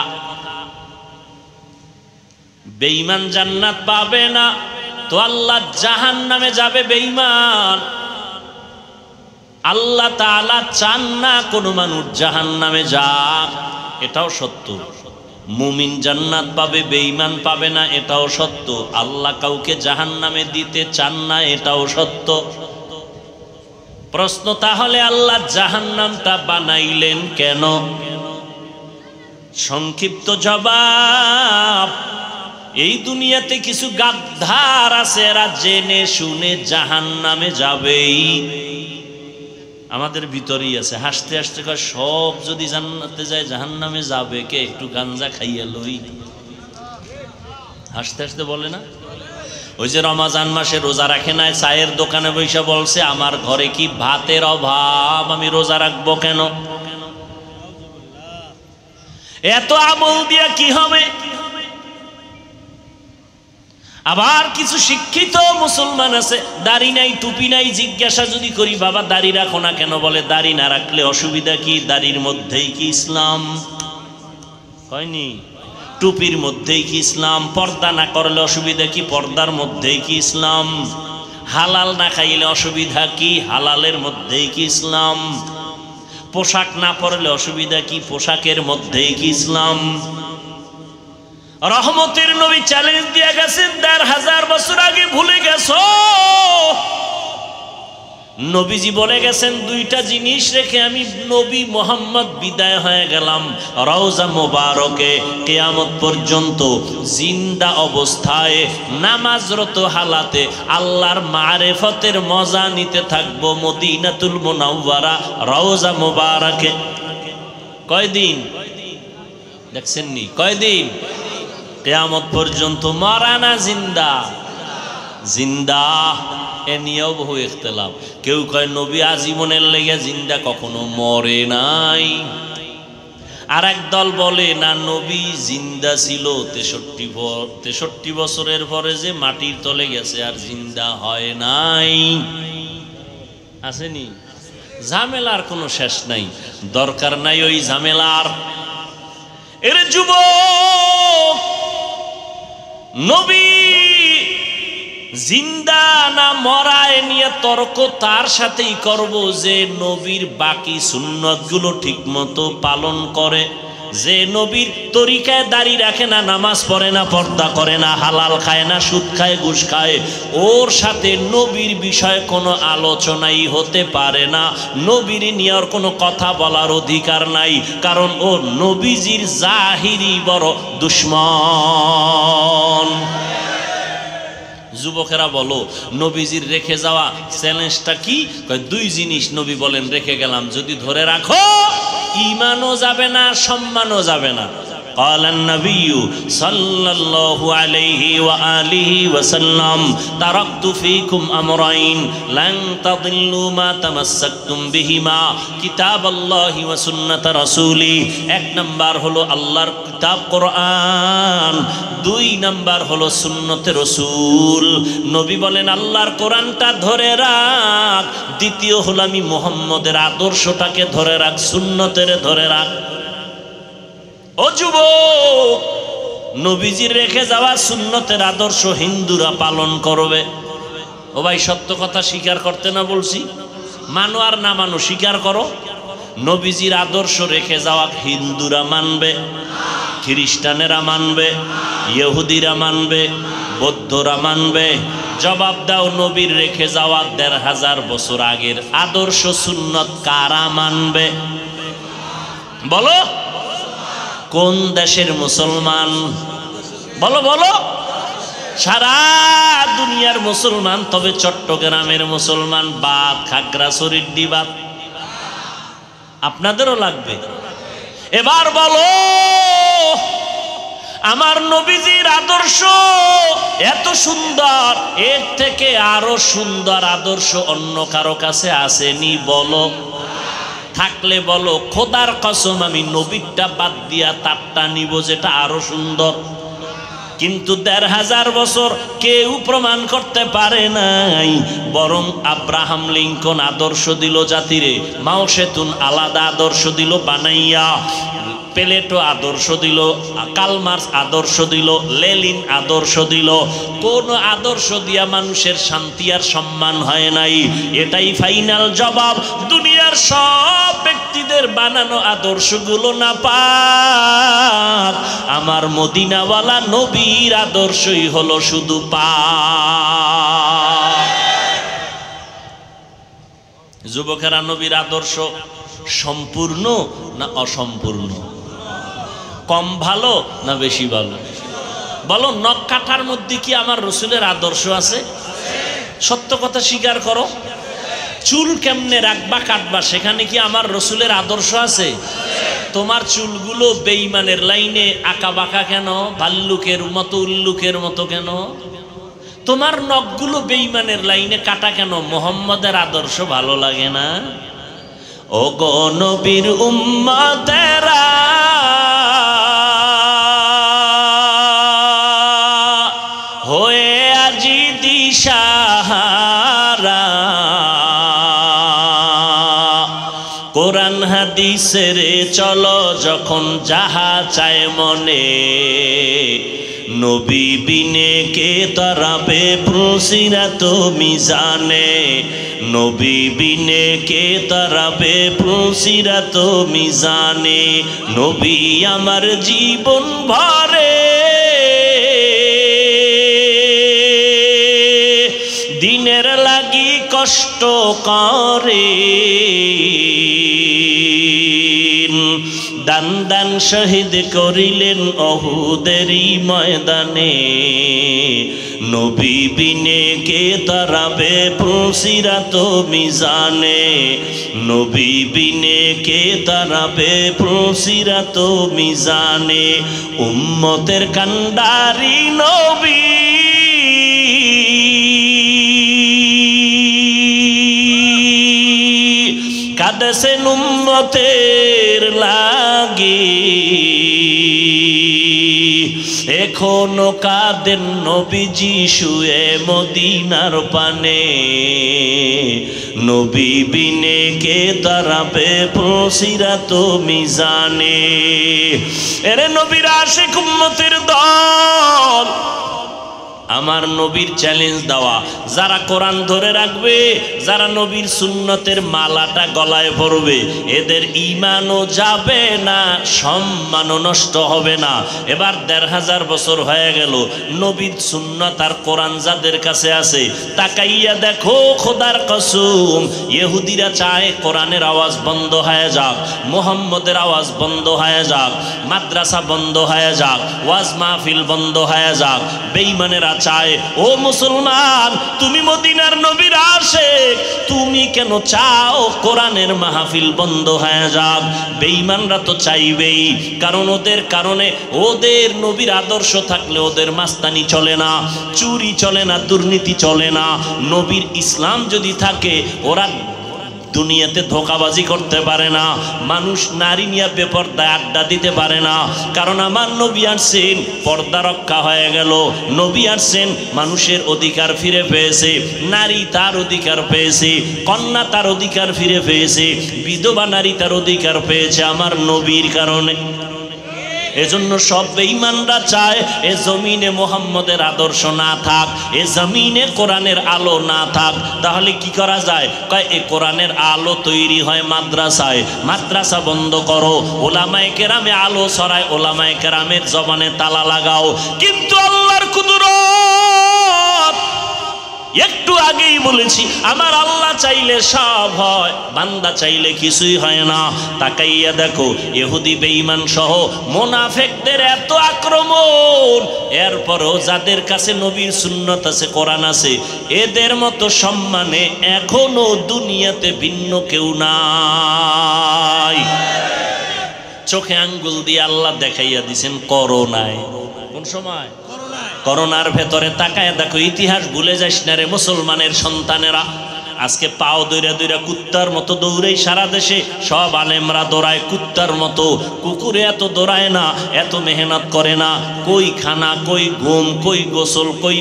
বেঈমান জান্নাত পাবে না তো আল্লাহ জাহান্নামে যাবে বেঈমান। আল্লাহ তাআলা চান না কোনো মানুষ জাহান্নামে যাক, এটাও সত্য। মুমিন জান্নাত পাবে, বেঈমান পাবে না, এটাও সত্য। আল্লাহ কাউকে জাহান্নামে দিতে চান না, এটাও সত্য। প্রশ্ন তাহলে আল্লাহ জাহান্নামটা বানাইলেন কেন? সংক্ষিপ্ত জবাব, এই দুনিয়াতে কিছু গাদ্দার আছে, এরা জেনে শুনে জাহান্নামে যাবেই। আমাদের ভিতরেই আছে, হাসতে হাসতে কয় সব যদি জান্নাতে যায় জাহান্নামে যাবে কে? একটু গাঞ্জা খাইয়া লই। হাসতে হাসতে বলে না? ওই যে রমাজান মাসে রোজা রাখে নাই, চায়ের দোকানে বসে বলছে আমার ঘরে কি ভাতের অভাব, আমি রোজা রাখবো কেন? এত আমল দিয়া কি হবে? আবার কিছু শিক্ষিত মুসলমান আছে, দাড়ি নাই, টুপি নাই, জিজ্ঞাসা যদি করি বাবা দাড়ি রাখো না কেন, বলে দাড়ি না রাখলে অসুবিধা কি? দাড়ির মধ্যেই কি ইসলাম? হয়নি? টুপির মধ্যেই কি ইসলাম? পর্দা না করলে অসুবিধা কি? পর্দার মধ্যেই কি ইসলাম? হালাল না খাইলে অসুবিধা কি? হালালের মধ্যেই কি ইসলাম? পোশাক না পরলে অসুবিধা কি? পোশাকের মধ্যেই কি ইসলাম? রহমতের নবী চ্যালেঞ্জ দিয়ে গেছেন, ১৫০০ বছর আগে ভুলে গেছো? নবীজি বলে গেছেন, দুইটা জিনিস রেখে আমি নবী মোহাম্মদ বিদায় হয়ে গেলাম। রওজা মোবারকে কিয়ামত পর্যন্ত জিন্দা অবস্থায় নামাজরত হালাতে আল্লাহর মারেফতের মজা নিতে থাকবো মদিনাতুল মুনাওয়ারা রওজা মোবারকে। কয়দিন দেখছেন নি? কয়দিন? কিয়ামত পর্যন্ত। মরা না জিন্দা? জিন্দা। এ নিয়েও বহু ইখতিলাফ। কেউ কয় নবী আজীবনের লেগে জিন্দা, কখনো মরে নাই। আর এক দল বলে না, নবী জিন্দা ছিল ৬৩ বছরের পরে যে মাটির তলে গেছে আর জিন্দা হয় নাই। আসেনি? ঝামেলার কোনো শেষ নাই, দরকার নাই ওই ঝামেলার। এর যুবক, নবী জিন্দা না মরা এ নিয়ে তর্ক তার সাথেই করব যে নবীর বাকি সুন্নতগুলো ঠিক মতো পালন করে, যে নবীর তরিকায় দাড়ি রাখে না, নামাজ পড়ে না, পর্দা করে না, হালাল খায় না, সুদ খায়, ঘুষ খায়, ওর সাথে নবীর বিষয়ে কোনো আলোচনাই হতে পারে না। নবীর নিয়ে ওর কোনো কথা বলার অধিকার নাই, কারণ ও নবীজির জাহিরি বড় দুশ্মন। যুবকেরা বলো, নবীজির রেখে যাওয়া চ্যালেঞ্জটা কি? দুই জিনিস নবী বলেন রেখে গেলাম, যদি ধরে রাখো ঈমানও যাবে না, সম্মানও যাবে না। قال النبي صلى الله عليه وآله وسلم تركت فيكم أمرين لن تضلوا ما تمسكتم بهما كتاب الله وسنة رسوله। এক নাম্বার হলো আল্লাহর কিতাব কোরআন, দুই নাম্বার হলো সুন্নতে রসুল। নবী বলেন আল্লাহর কোরআনটা ধরে রাখ, দ্বিতীয় হলো আমি মুহাম্মদের আদর্শটাকে ধরে রাখ, সুন্নতের ধরে রাখ। ও যুবক, নবীজির রেখে যাওয়া সুন্নতের আদর্শ হিন্দুরা পালন করবে। ও ভাই, সত্য কথা স্বীকার করতে না বলছি? মানো আর না মানো, স্বীকার করো। নবীজির আদর্শ রেখে যাওয়া হিন্দুরা মানবে, খ্রিস্টানেরা মানবে, ইহুদিরা মানবে, বৌদ্ধরা মানবে। জবাব দাও, নবীর রেখে যাওয়া ১৫০০ বছর আগের আদর্শ সুন্নত কারা মানবে? বলো, কোন দেশের মুসলমান? বলো বলো। সারা দুনিয়ার মুসলমান, তবে চট্টগ্রামের মুসলমান বাদ, খাগড়াছড়ির ডিবাত আপনাদেরও লাগবে। এবার বলো, আমার নবীজির আদর্শ এত সুন্দর, এর থেকে আরো সুন্দর আদর্শ অন্য কারো কাছে আসেনি? বলো। থাকলে বলো, খোদার কসম আমি নবীরটা বাদ দিয়া তারটা নিব যেটা আরো সুন্দর। কিন্তু ১৫০০ বছর কেউ প্রমাণ করতে পারে নাই। বরং আব্রাহাম লিঙ্কন আদর্শ দিল জাতিরে, মাও সেতুন আলাদা আদর্শ দিল বানাইয়া, প্লেটো আদর্শ দিল, কার্ল মার্কস আদর্শ দিল, লেনিন আদর্শ দিল। কোন আদর্শ দিয়া মানুষের শান্তি আর সম্মান হয় নাই। এটাই ফাইনাল জবাব। দুনিয়ার সব ব্যক্তিদের বানানো আদর্শগুলো না পাক, আমার মদিনাওয়ালা নবীর আদর্শই হলো শুধু পাক। যুবকেরা, নবীর আদর্শ সম্পূর্ণ না অসম্পূর্ণ? কম ভালো না বেশি ভালো? বলো, নখ কাটার মধ্যে কি আমার রসুলের আদর্শ আছে? সত্য কথা স্বীকার করো। চুল কেমনে রাখবা কাটবা, সেখানে কি আমার রসুলের আদর্শ আছে? তোমার চুলগুলো বেঈমানের লাইনে আঁকা বাঁকা কেন? ভাল্লুকের মতো, উল্লুকের মতো কেন? তোমার নখগুলো বেঈমানের লাইনে কাটা কেন? মুহাম্মদের আদর্শ ভালো লাগে না? ও গো নবীর উম্মতেরা, হয়ে আজি দিশাহারা, কোরআন হাদিসের চলো যখন যাহা চায় মনে, নবী বিনে কে তারাবে পুলসিরাত মিজানে, নবী বিনে কে তারাবে পুলসিরাত মিজানে। নবী আমার জীবন ভরে দিনের লাগি কষ্ট করে, দান দান শহীদ করিলেন অহুদেরই ময়দানে, নবী বিনে কে তারাবে পুলসিরাত মিজানে, নবী বিনে কে তারাবে পুলসিরাত মিজানে। উম্মতের কান্ডারি নবী কাঁদেছেন উম্মতের লাগি, এখনো কাঁদেন নবীজি শুয়ে মদিনার পানে, নবী বিনে কে তারাবে পুলসিরাত মিজানে। এরে নবীর আশিক উম্মতের দল, আমার নবীর চ্যালেঞ্জ দেওয়া, যারা কোরআন ধরে রাখবে, যারা নবীর সুন্নতের মালাটা গলায় পরবে, এদের ঈমানও যাবে না, সম্মানও নষ্ট হবে না। এবার ১৫০০ বছর হয়ে গেল, নবীর সুন্নত আর কোরআন যাদের কাছে আছে, তাকাইয়া দেখো খোদার কসম, ইহুদিরা চায় কোরআনের আওয়াজ বন্ধ হয়ে যাক, মুহাম্মদের আওয়াজ বন্ধ হয়ে যাক, মাদ্রাসা বন্ধ হয়ে যাক, ওয়াজ মাহফিল বন্ধ হয়ে যাক। বেঈমানেরা চায়, ও মুসলমান তুমি মদিনার নবীর আশিক, তুমি কেন চাও কোরআনের মাহফিল বন্ধ হয়ে যাক? বেঈমানরা তো চাইবেই, কারণ ওদের কারণে, ওদের নবীর আদর্শ থাকলে ওদের মাস্তানি চলে না, চুরি চলে না, দুর্নীতি চলে না। নবীর ইসলাম যদি থাকে, ওরা দুনিয়াতে ধোঁকাবাজি করতে পারে না, মানুষ নারী নিয়ে বেপরদায় আড্ডা দিতে পারে না, কারণ আমার নবী আসছেন, পর্দা রক্ষা হয়ে গেল। নবী আসছেন, মানুষের অধিকার ফিরে পেয়েছে, নারী তার অধিকার পেয়েছে, কন্যা তার অধিকার ফিরে পেয়েছে, বিধবা নারী তার অধিকার পেয়েছে আমার নবীর কারণে। এজন্য সব বেঈমানরা চায় এ জমিনে মুহাম্মদের আদর্শ না থাক, এ জমিনে কোরআনের আলো না থাক। তাহলে কি করা যায়? কয় এ কোরআনের আলো তৈরি হয় মাদ্রাসায়, মাদ্রাসা বন্ধ করো, ওলামায়ে কেরামে আলো ছড়ায়, ওলামায়ে কেরামের জবানে তালা লাগাও। কিন্তু আল্লাহর কুদরত, একটু আগেই বলেছি, আমার আল্লাহ চাইলে সব হয়, বান্দা চাইলে কিছুই হয় না। তাকাইয়া দেখো ইহুদি বেঈমান সহ মুনাফিকদের এত আক্রমণ, এরপরও যাদের কাছে নবীর সুন্নত আছে, কোরআন আছে, এদের মতো সম্মানে এখনো দুনিয়াতে ভিন্ন কেউ নাই। চোখে আঙ্গুল দিয়ে আল্লাহ দেখাইয়া দিছেন করোনায়। কোন সময়? করোনার ভেতরে তাকায় দেখো, ইতিহাস ভুলে যাস না রে মুসলমানের সন্তানেরা। আজকে পাও দৌড়া দৌড়া কুত্তার মতো দৌড়াই সারা দেশে, সব আলেমরা দৌড়ায় কুত্তার মতো, কুকুরে এত দৌড়ায় না, এত মেহনত করে না। কই খানা, কই ঘুম, কই গোসল, কই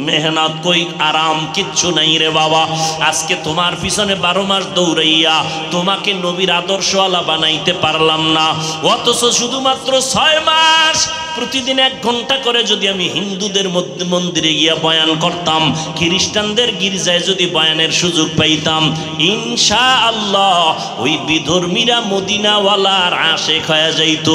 মেহনত, কই আরাম, কিচ্ছু নাই রে বাবা। আজকে তোমার পিছনে 12 মাস দৌড়াইয়া তোমাকে নবীর আদর্শওয়ালা বানাইতে পারলাম না, অথচ শুধুমাত্র 6 মাস প্রতিদিন 1 ঘন্টা করে যদি আমি হিন্দুদের মন্দিরে গিয়া বয়ান করতাম, খ্রিস্টানদের গির্জায় যদি বয়ানের সুযোগ পাইতাম, ইনশাআল্লাহ ওই বিধর্মীরা মদিনাওয়ালার আশিক হয়ে যাইত।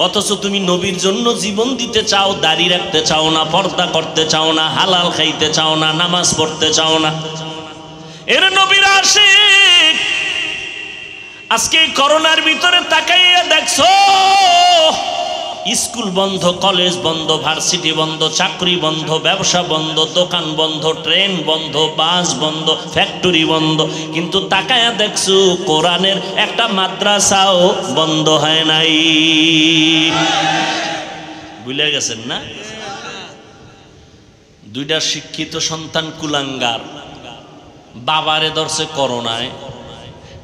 অথচ তুমি নবীর জন্য জীবন দিতে চাও, দাড়ি রাখতে চাও না, পর্দা করতে চাও না, হালাল খাইতে চাও না, নামাজ পড়তে চাও না। এর নবীর আশিক। আজকে করোনার ভিতরে তাকাইয়া দেখছো, স্কুল বন্ধ, কলেজ বন্ধ, ভার্সিটি বন্ধ, চাকরি বন্ধ, ব্যবসা বন্ধ, দোকান বন্ধ, ট্রেন বন্ধ, বাস বন্ধ, ফ্যাক্টরি বন্ধ, কিন্তু তাকায়া দেখছো কোরআনের একটা মাদ্রাসাও বন্ধ হয় নাই। ভুলে গেছেন না? 2টা শিক্ষিত সন্তান কুলাঙ্গার, বাবারে ধরছে করোনায়,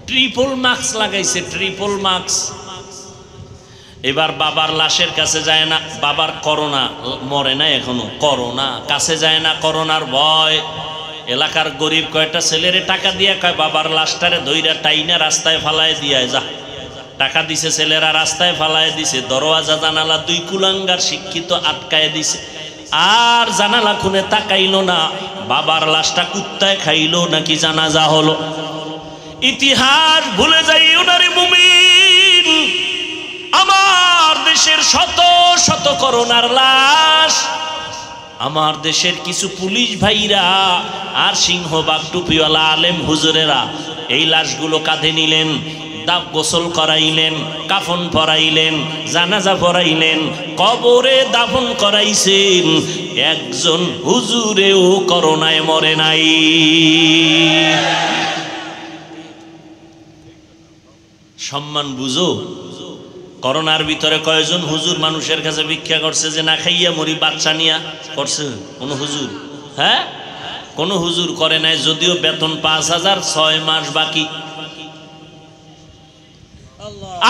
ট্রিপল মাস্ক লাগাইছে, ট্রিপল মাস্ক। এবার বাবার লাশের কাছে যায় না, বাবার করোনা, মরে না এখনো, করোনা কাছে যায় না, করোনার ভয়। এলাকার গরিব কয়টা ছেলেরে টাকা দিয়া কয় বাবার লাশটারে ধইরা টাইনা রাস্তায় ফালায় দিয়া যা। টাকা দিছে ছেলেরা, রাস্তায় ফালায় দিছে, দরওয়াজা জানালা দুই কুলাঙ্গার শিক্ষিত আটকায় দিছে। আর জানালা খুনে তাকাইলো না, বাবার লাশটা কুত্তায় খাইলো নাকি জানাজা হলো। ইতিহাস ভুলে যাইও না রে মুমিন। আমার দেশের শত শত করোনার লাশ, আমার দেশের কিছু পুলিশ ভাইরা আর সিংহবাগ টুপিওয়ালা আলেম হুজুরেরা এই লাশগুলো কাঁধে নিলেন, দাব গোসল করাইলেন, কাফন পরাইলেন, জানাজা পরাইলেন, কবরে দাফন করাইছেন। একজন হুজুরেও করোনায় মরে নাই। সম্মান বুঝো। করোনার ভিতরে কয়জন হুজুর মানুষের কাছে ভিক্ষা করছে যে না খাইয়া মরি বাচ্চা নিয়া? করছে কোন হুজুর? হ্যাঁ, কোন হুজুর করে নাই। যদিও বেতন 5,000, 6 মাস বাকি।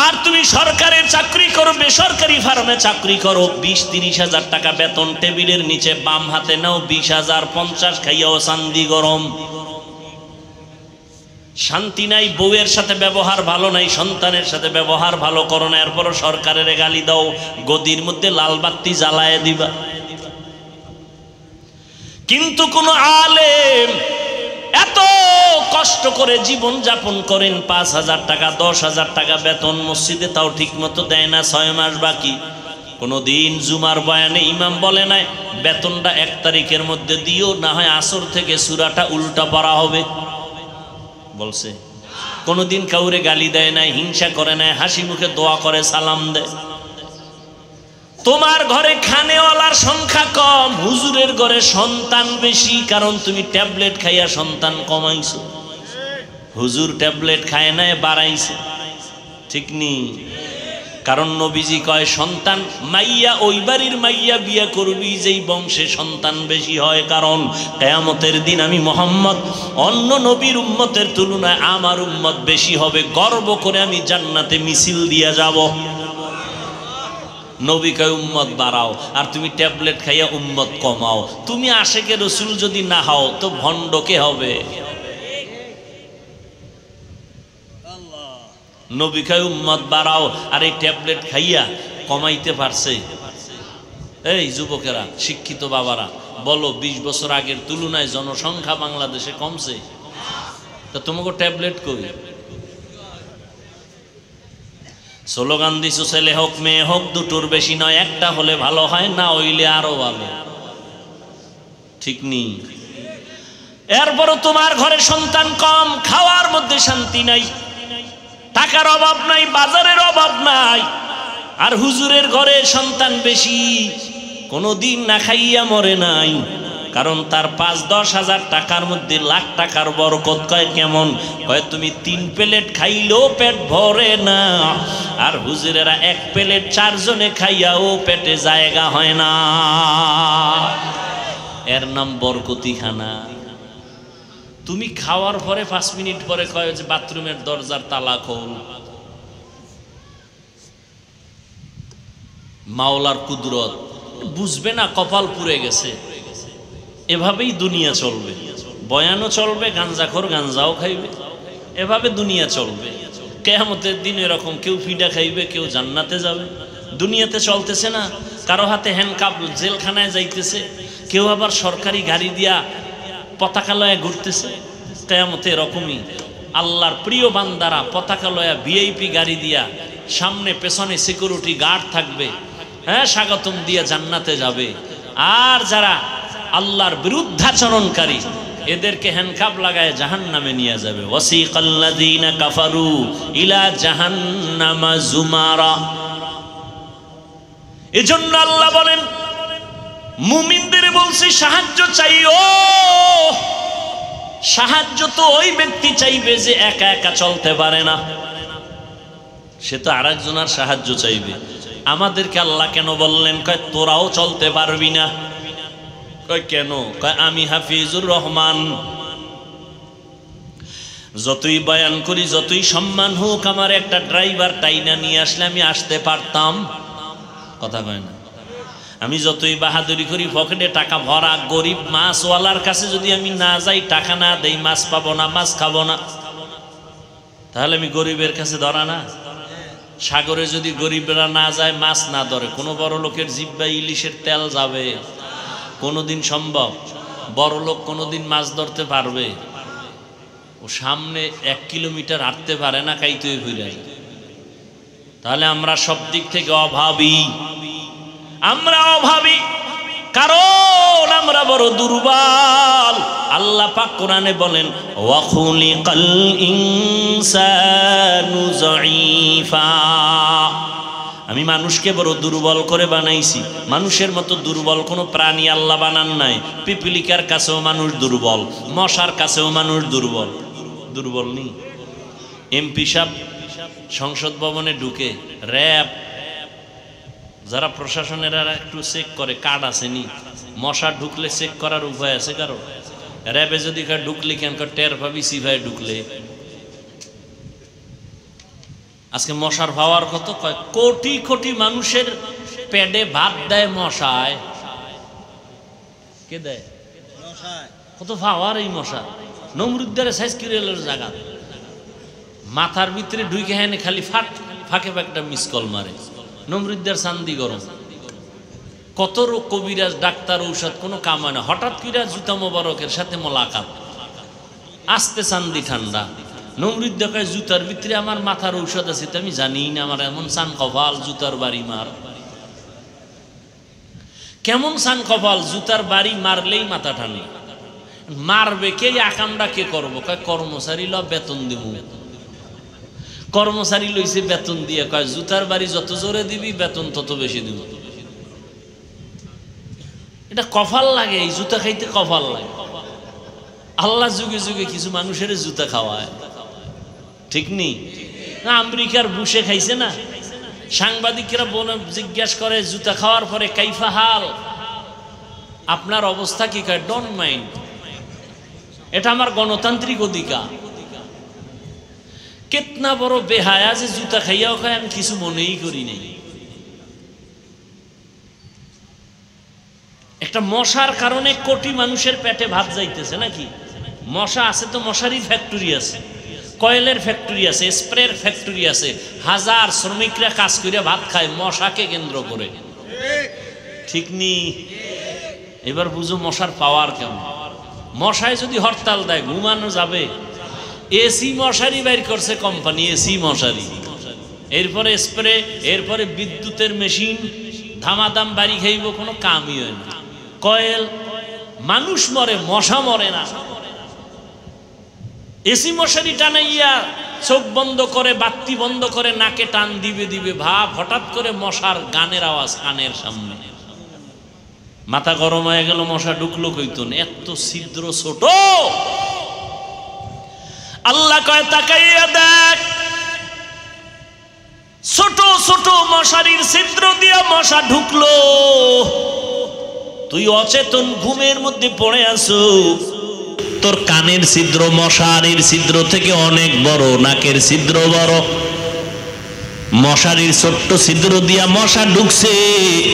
আর তুমি সরকারের চাকরি করো, বেসরকারি ফার্মে চাকরি করো, 20-30 হাজার টাকা বেতন, টেবিলের নিচে বাম হাতে নাও 20,000, 50 খাইয়াও চান্দি গরম। শান্তি নাই, বউয়ের সাথে ব্যবহার ভালো নাই, সন্তানের সাথে ব্যবহার ভালো করো না, এরপরও সরকারের গালি দাও, গদির মধ্যে লাল বাতি জ্বালায় দিবা। কিন্তু কোন আলেম এত কষ্ট করে জীবন যাপন করেন, 5,000 টাকা 10,000 টাকা বেতন, মসজিদে তাও ঠিক মতো দেয় না, 6 মাস বাকি। কোনদিন জুমার বয়ানে ইমাম বলে নাই বেতনটা 1 তারিখের মধ্যে দিও, না হয় আসর থেকে সূরাটা উল্টা পড়া হবে? বলছে? কোনদিন কাউরে গালি দেয় নাই, হিংসা করে নাই, হাসি মুখে দোয়া করে, সালাম দেয়। তোমার ঘরে খানেওয়ালার সংখ্যা কম, হুজুরের ঘরে সন্তান বেশি, কারণ তুমি ট্যাবলেট খাইয়া সন্তান কমাইছো। হুজুর ট্যাবলেট খায় না, বাড়াইছে। ঠিক নি? কারণ নবীজি কয় সন্তান মাইয়া ওই বাড়ির মাইয়া বিয়া করবি যেই বংশে সন্তান বেশি হয়, কারণ কিয়ামতের দিন আমি মুহাম্মদ অন্য নবীর উম্মতের তুলনায় আমার উম্মত বেশি হবে, গর্ব করে আমি জান্নাতে মিছিল দিয়া যাব। নবী কয় উম্মত বাড়াও, আর তুমি ট্যাবলেট খাইয়া উম্মত কমাও। তুমি আশেকে রসুল যদি না হও তো ভণ্ড কে হবে? নবী কয় উম্মত বাড়াও, আর এই ট্যাবলেট খাইয়া কমাইতে পারছে? এই যুবকেরা, শিক্ষিত বাবারা বলো, 20 বছর আগের তুলনায় জনসংখ্যা বাংলাদেশে কমছে, তা তোমাকে ট্যাবলেট কই? স্লোগান দিছো ছেলে হোক মেয়ে হোক, দুটোর বেশি নয়, একটা হলে ভালো হয়, না হইলে আরো ভালো। ঠিক নি? এরপরও তোমার ঘরে সন্তান কম, খাওয়ার মধ্যে শান্তি নাই, টাকার অভাব নাই, বাজারের অভাব নাই, আর হুজুরের ঘরে সন্তান বেশি, কোনদিন না খাইয়া মরে নাই, কারণ তার 5-10 হাজার টাকার মধ্যে লাখ টাকার বরকত। কয় কেমন? কয় তুমি 3 প্লেট খাইলেও পেট ভরে না, আর হুজুরেরা 1 প্লেট 4 জনে খাইয়াও পেটে জায়গা হয় না। এর নাম বরকতি খানা। তুমি খাওয়ার পরে 5 মিনিট পরে কয় যে বাথরুমের দরজার তালা খোল। মাওলার কুদরত বুঝবে না, কপাল পুড়ে গেছে। এভাবেই দুনিয়া চলবে, বয়ানও চলবে, গাঞ্জাখোর গাঞ্জাও খাইবে, এভাবে দুনিয়া চলবে। কিয়ামতের দিন এরকম কেউ ফিডা খাইবে, কেউ জান্নাতে যাবে। দুনিয়াতে চলতেছে না, কারো হাতে হ্যান্ডকাপ, জেলখানায় যাইতেছে, কেউ আবার সরকারি গাড়ি দিয়া পতাকা লয়া ঘুরতেছে। কিয়ামতে এরকমই আল্লাহর প্রিয় বান্দারা পতাকা লয়া ভিআইপি গাড়ি দিয়া, সামনে পেছনে সিকিউরিটি গার্ড থাকবে, হ্যাঁ, স্বাগতম দিয়া জান্নাতে যাবে। আর যারা আল্লাহর বিরুদ্ধাচরণকারী এদেরকে হ্যান্ডকাপ লাগায় জাহান্নামে নিয়ে যাবে। ওয়াসিকাল্লাযীনা কাফারু ইলা জাহান্নামা যুমারা। এজন্য আল্লাহ বলেন মুমিনদের বলছি সাহায্য চাইও। সাহায্য তো ওই ব্যক্তি চাইবে যে একা একা চলতে পারে না, সে তো আরেকজনের সাহায্য চাইবে। আমাদেরকে আল্লাহ কেন বললেন? কয় তোরাও চলতে পারবি না। কয় কেন? কয় আমি হাফিজুর রহমান, যতই বয়ান করি, যতই সম্মান হোক, আমার একটা ড্রাইভার টাইনা নিয়ে আসলে আমি আসতে পারতাম। কথা কয় না? আমি যতই বাহাদুরি করি পকেটে টাকা ভরা, গরিব মাছওয়ালার কাছে যদি আমি না যাই, টাকা না দেই, মাছ পাবো না, মাছ খাবো না, তাহলে আমি গরিবের কাছে ধরা না? সাগরে যদি গরিবরা না যায়, মাছ না ধরে, কোনো বড় লোকের জিহ্বায় ইলিশের তেল যাবে? কোনোদিন সম্ভব? বড় লোক কোনোদিন মাছ ধরতে পারবে? ও সামনে 1 কিলোমিটার হাঁটতে পারে না, কাইতে ঘুরে। তাহলে আমরা সব দিক থেকে অভাবী। আমরা অভাবী কারণ আমরা বড় দুর্বল। আল্লাহ পাক কোরআনে বলেন, ওয়া খুলিকাল ইনসানু যায়ীফা, আমি মানুষকে বড় দুর্বল করে বানাইছি। মানুষের মতো দুর্বল কোনো প্রাণী আল্লাহ বানান নাই। পিপিলিকার কাছেও মানুষ দুর্বল, মশার কাছেও মানুষ দুর্বল। দুর্বল নেই? এমপি সাহেব সংসদ ভবনে ঢুকে, র্যাব যারা প্রশাসনের একটু চেক করে, কার্ড আসেনি, মশা ঢুকলে চেক করার উপায় আছে কারো? র্যাবে যদি ঢুকলে কেন টের পাবি সিভাই ঢুকলে? আজকে মশার পাওয়ার কত? কোটি কোটি মানুষের পেটে ভাত দেয় মশায়। কে দেয়? কত পাওয়ার এই মশা! নমরুদ্দারে সাইজ কিরেলের জায়গা, মাথার ভিতরে ঢুকে হেনে খালি ফাঁকে একটা মিস কল মারে। নমরুদ্দার চান্দি গরম, কত রোগ কবিরাজ ডাক্তার ঔষধ কোনো কাম হয় না। হঠাৎ করে জুতা মোবারকের সাথে মোলাকাত, আস্তে চান্দি ঠান্ডা। নমরুদ্দা কয়, জুতার ভিতরে আমার মাথার ঔষধ আছে, তো আমি জানি না, আমার এমন চান কপাল, জুতার বাড়ি মার। কেমন চান কপাল, জুতার বাড়ি মারলেই মাথা টানে। মারবে কে? আকামটা কে করবো? কয় কর্মচারী ল, বেতন দেব। কর্মচারী লইছে বেতন দিয়ে, কয় জুতার বাড়ি যত জোরে দিবি বেতন তত বেশি দিব। এটা কপাল লাগে, এই জুতা খাইতে কপাল লাগে। আল্লাহ যুগে যুগে কিছু মানুষের জুতা খাওয়ায়, ঠিক নেই? আমেরিকার বুশে খাইছে না? সাংবাদিকরা জিজ্ঞাসা করে জুতা খাওয়ার পরে, কাইফা হাল, আপনার অবস্থা কি? কয় ডোন্ট মাইন্ড, এটা আমার গণতান্ত্রিক অধিকার। কেতনা বড় বেহায়া যে জুতা খাইয়াও খায়, আমি কিছু মনেই করি নাই। একটা মশার কারণে কোটি মানুষের পেটে ভাত যাইতেছে নাকি? মশা আছে তো মশারির ফ্যাক্টরি আছে, কয়েলের ফ্যাক্টরি আছে, স্প্রের ফ্যাক্টরি আছে, হাজার শ্রমিকরা কাজ করে ভাত খায় মশাকে কেন্দ্র করে, ঠিক নি? এবার বুঝো মশার পাওয়ার কেমন। মশায় যদি হরতাল দেয়, ঘুমানো যাবে? এসি মশারি বাইর করছে কোম্পানি, এসি মশারি, এরপরে স্প্রে, এরপরে বিদ্যুতের মেশিন, ধামাদাম বাড়ি খাইব, কোনো কামই হয় না। কয়েল, মানুষ মরে, মশা মরে না। এসি মশারি টানাইয়া চোখ বন্ধ করে, বাতি বন্ধ করে, নাকে টান দিবে দিবে ভাব, হঠাৎ করে মশার গানের আওয়াজ কানের সামনে, মাথা গরম হয়ে গেল, মশা ঢুকলো কইতুন, এত ছিদ্র ছোট। আল্লাহ কয় তাকাইয়া দেখ, ছোট ছোট মশারির ছিদ্র দিয়া মশা ঢুকলো, তুই অচেতন ঘুমের মধ্যে পড়ে আছো, তোর কানের ছিদ্র মশারির ছিদ্র থেকে অনেক বড়, নাকের ছিদ্র বড়, মশারির ছোট্ট ছিদ্র দিয়া মশা ঢুকছে,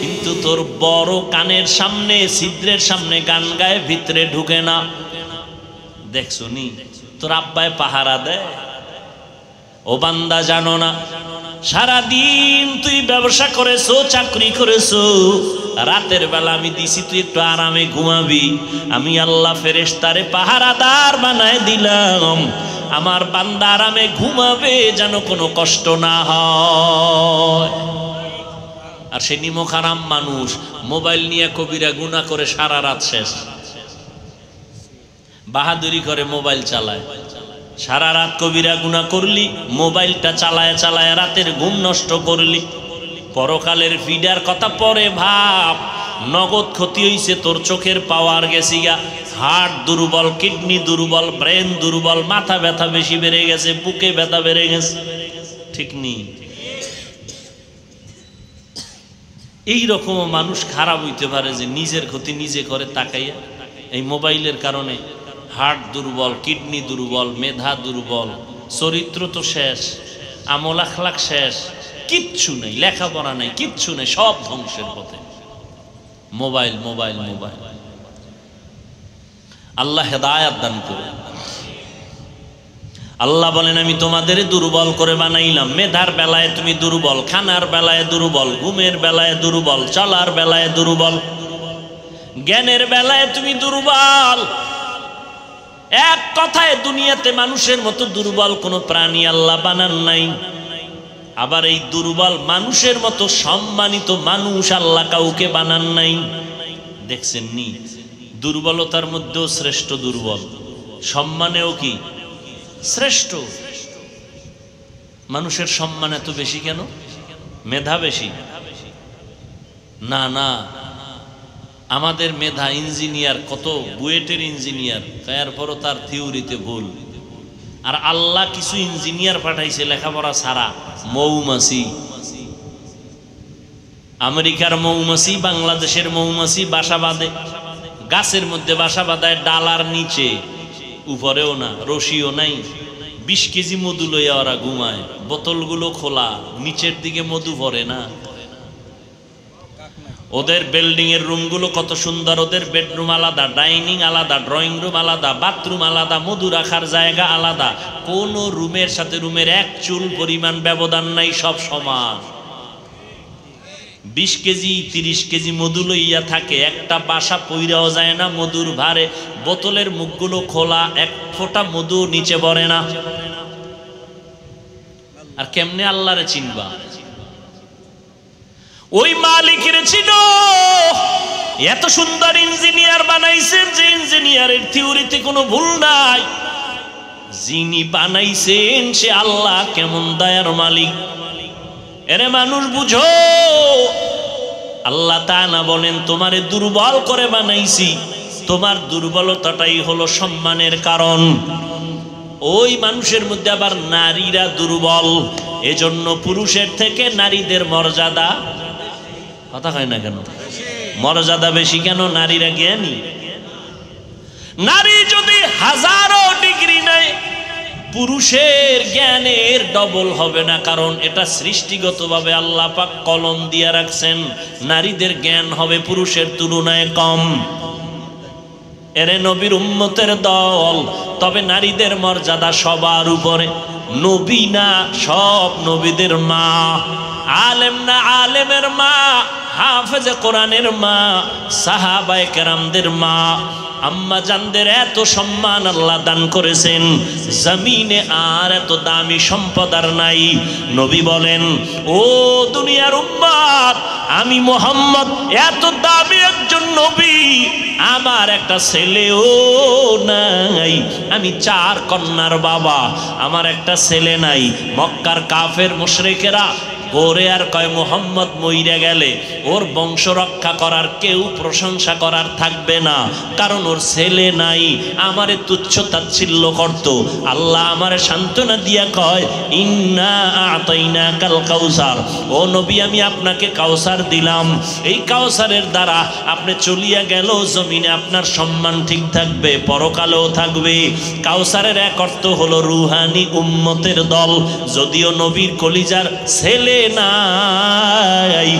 কিন্তু তোর বড় কানের সামনে ছিদ্রের সামনে গান গায়ে ভিতরে ঢুকে না। দেখছো নি, তোর আব্বায় পাহারা দেয়। ও বান্দা, জানো না সারাদিন তুই ব্যবসা করেছো, চাকরি করেছো, রাতের বেলা আমি দিছি তুই একটু আরামে ঘুমাবি, আমি আল্লাহ ফেরেশতারে পাহারাদার বানায় দিলাম, আমার বান্দা আরামে ঘুমাবে যেন কোনো কষ্ট না হয়। আর সে নিমক হারাম মানুষ, মোবাইল নিয়ে কবিরা গুনাহ করে সারা রাত শেষ, বাহাদুরি করে মোবাইল চালায়, সারা রাত কবিরা গুনাহ করলি, মোবাইলটা চালায় চালায় রাতের ঘুম নষ্ট করলি, পরকালের ফিডার কথা পরে ভাব, নগদ ক্ষতি হইছে, তোর চোখের পাওয়ার গেছি গা, হার্ট দুর্বল, কিডনি দুর্বল, ব্রেন দুর্বল, মাথা ব্যথা বেশি বেড়ে গেছে, বুকে ব্যথা বেড়ে গেছে, ঠিক নেই? এইরকম মানুষ খারাপ হইতে পারে যে নিজের ক্ষতি নিজে করে তাকাইয়া। এই মোবাইলের কারণে হার্ট দুর্বল, কিডনি দুর্বল, মেধা দুর্বল, চরিত্র তো শেষ, আমল আখলাক শেষ, কিচ্ছু নেই, লেখাপড়া নেই, কিচ্ছু নেই, সব ধ্বংসের পথে। Mobile mobile mobile. আল্লাহ হেদায়েত দান করে। আল্লাহ বলেন আমি তোমাদের দুর্বল করে বানাইলাম। মেধার বেলায় তুমি দুর্বল, খানার বেলায় দুর্বল, ঘুমের বেলায় দুর্বল, চলার বেলায় দুর্বল, জ্ঞানের বেলায় তুমি দুর্বল। এক কথায় দুনিয়াতে মানুষের মতো দুর্বল কোনো প্রাণী আল্লাহ বানান নাই। আবার এই দুর্বল মানুষের মতো সম্মানিত মানুষ আল্লাহ কাউকে বানান নাই। দেখছেন নি, দুর্বলতার মধ্যেও শ্রেষ্ঠ দুর্বল, সম্মানেও কি শ্রেষ্ঠ। মানুষের সম্মান এত বেশি কেন? মেধা বেশি না, না, আমাদের মেধা ইঞ্জিনিয়ার, কত বুয়েটের ইঞ্জিনিয়ার, তারপরও তার থিওরিতে ভুল। আর আল্লাহ কিছু ইঞ্জিনিয়ার পাঠাইছে লেখাপড়া ছাড়া, মৌমাছি। আমেরিকার মৌমাছি, বাংলাদেশের মৌমাছি বাসা বাঁধে, গাছের মধ্যে বাসা বাঁধায়, ডালার নিচে, উপরেও না, রশিও নাই। 20 কেজি মধু লইয়া ওরা ঘুমায়, বোতলগুলো খোলা, নিচের দিকে মধু ভরে না। ওদের বিল্ডিং এর রুমগুলো কত সুন্দর, ওদের বেডরুম আলাদা, ডাইনিং আলাদা, ড্রয়িং রুম আলাদা, বাথরুম আলাদা, মধু রাখার জায়গা আলাদা। কোন রুমের সাথে রুমের এক চুল পরিমাণ ব্যবধান নাই, সব সমান। 20 কেজি 30 কেজি মধু লইয়া থাকে, একটা বাসা পইরাও যায় না মধুর ভারে। বোতলের মুখগুলো খোলা, এক ফোঁটা মধু নিচে ভরে না। আর কেমনে আল্লাহরে চিনবা? ওই মালিকের চিনো। এত সুন্দর ইঞ্জিনিয়ার বানাইছেন যে ইঞ্জিনিয়ারের থিওরিতে কোনো ভুল নাই। যিনি বানাইছেন সে আল্লাহ কেমন দয়ার মালিক। এরে মানুষ বুঝো, আল্লাহ তাআলা বলেন তোমারে দুর্বল করে বানাইছি, তোমার দুর্বলতাটাই হলো সম্মানের কারণ। ওই মানুষের মধ্যে আবার নারীরা দুর্বল, এজন্য পুরুষের থেকে নারীদের মর্যাদা, কথা হয় না কেন, মর্যাদা বেশি কেন? নারীরা জ্ঞানী। নারী যদি হাজারো ডিগ্রি নেয়, পুরুষের জ্ঞানের ডবল হবে না, কারণ এটা সৃষ্টিগতভাবে আল্লাহ পাক কলম দিয়ে রাখছেন। নারীদের জ্ঞান হবে পুরুষের তুলনায় কম। এরে নবীর উম্মতের দল, তবে নারীদের মর্যাদা সবার উপরে। নবী না, সব নবীদের মা। আলেম না, আলেমের মা। হাফেজে কোরআনের মা, সাহাবায়ে কেরামদের মা। আম্মা জানদের এত সম্মান আল্লাহ দান করেছেন, জমিনে আর এত দামি সম্পদ আর নাই। নবী বলেন, ও দুনিয়ার উম্মত, আমি মুহাম্মদ এত দামি একজন নবী, আমার একটা ছেলেও নাই। আমি 4 কন্যার বাবা, আমার একটা ছেলে নাই। মক্কার কাফের মুশরিকেরা ওরে আর কয়, মুহাম্মদ মইরা গেলে ওর বংশ রক্ষা করার কেউ প্রশংসা করার থাকবে না, কারণ ওর ছেলে নাই। আমারে তুচ্ছ তাচ্ছিল্য করত। আল্লাহ আমারে সান্ত্বনা দিয়া কয়, ইন্না আতাইনাকাল কাউসার, ও নবী আমি আপনাকে কাউসার দিলাম। এই কাউসারের দ্বারা আপনি চলিয়া গেল জমিনে আপনার সম্মান ঠিক থাকবে, পরকালেও থাকবে। কাউসারের এক অর্থ হলো রুহানি উম্মতের দল। যদিও নবীর কলিজার ছেলে নাই,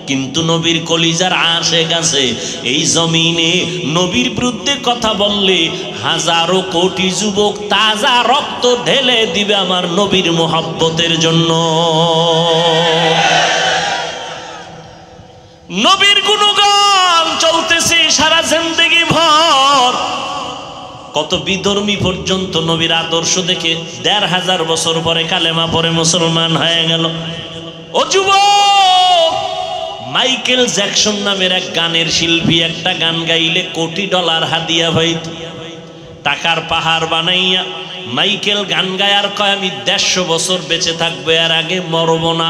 কিন্তু নবীর কলিজার আশেক আছে। এই জমিনে নবীর বিরুদ্ধে কথা বললে হাজারো কোটি যুবক তাজা রক্ত ঢেলে দিবে আমার নবীর মোহাব্বতের জন্য। নবীর গুণগান চলতেছে সারা জিন্দেগি ভর। কত বিধর্মী পর্যন্ত নবীর আদর্শ দেখে 1500 বছর পরে কালেমা পরে মুসলমান হয়ে গেল। ও যুবক, মাইকেল জ্যাকসন নামের এক গানের শিল্পী একটা গান গাইলে $কোটি হাদিয়া পাইত। টাকার পাহাড় বানাইয়া মাইকেল গান গায় আর কয়, আমি 150 বছর বেঁচে থাকবো, এর আগে মরব না।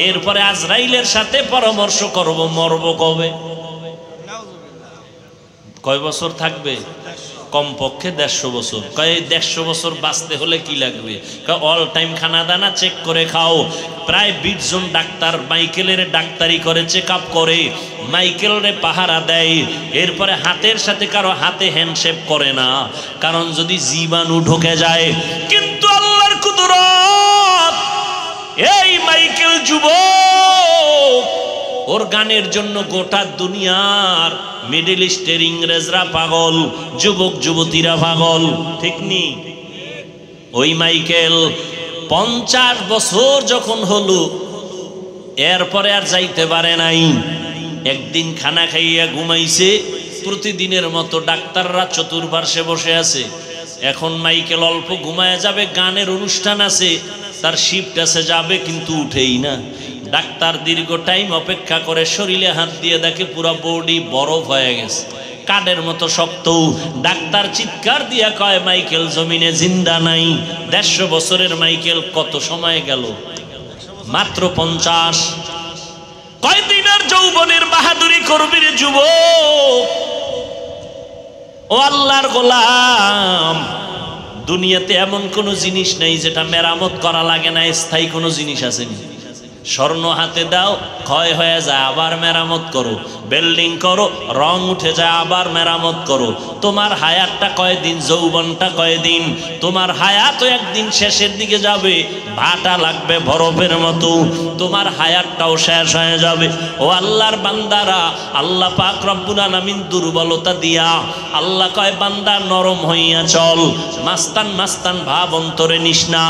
এরপরে আজরাইলের সাথে পরামর্শ করব, মরব কবে, কয় বছর থাকবে? কমপক্ষে 150 বছর। কয় 150 বছর বাঁচতে হলে কি লাগবে? অল টাইম খানা দানা চেক করে খাও। প্রায় 20 জন ডাক্তার মাইকেলের ডাক্তারি করে, চেক আপ করে, মাইকেলরে পাহারা দেয়। এরপরে হাতের সাথে কারো হাতে হ্যান্ডশেক করে না, কারণ যদি জীবাণু ঢুকে যায়। কিন্তু আল্লাহর কুদরত, এই মাইকেল যুবক ওর গানের জন্য গোটা দুনিয়ার মিডল ইস্টের ইংরেজরা পাগল, যুবক যুবতীরা পাগল, ঠিক নি? ওই মাইকেল 50 বছর যখন হলো, এরপরে আর যাইতে পারে নাই। একদিন খানা খাইয়া ঘুমাইছে, প্রতিদিনের মতো ডাক্তাররা চতুর্পার্শ্বে বসে আছে। এখন মাইকেল অল্প ঘুমায় যাবে, গানের অনুষ্ঠান আছে, তার শিফট আছে, যাবে কিন্তু উঠেই না। ডাক্তার দীর্ঘ টাইম অপেক্ষা করে, শরীরে হাত দিয়ে দেখে পুরো বডি বরফ হয়ে গেছে, কাঠের মতো শক্ত। ডাক্তার চিৎকার দিয়া কয়, মাইকেল জমিনে জিন্দা নাই। 150 বছরের মাইকেল কত সময় গেল? মাত্র 50। কয়দিন আর যৌবনের বাহাদুরি করবি রে যুবক? ও আল্লাহর গোলাম, দুনিয়াতে এমন কোন জিনিস নেই যেটা মেরামত করা লাগে না। স্থায়ী কোনো জিনিস আসেনি। স্বর্ণ হাতে দাও, ক্ষয় হয়ে যায়, আবার মেরামত করো। বিল্ডিং করো, রং উঠে যায়, আবার মেরামত করো। তোমার হায়াতটা কয়দিন, যৌবনটা কয়দিন? তোমার হায়াতও একদিন শেষের দিকে যাবে, ভাটা লাগবে বরফের মতো, তোমার হায়াতটাও শেষ হয়ে যাবে। ও আল্লাহর বান্দারা, আল্লাহ পাক রব্বুল আলামিন দুর্বলতা দিয়া, আল্লাহ কয় বান্দা নরম হইয়া চল, মাস্তান মাস্তান ভাব অন্তরে নিস না।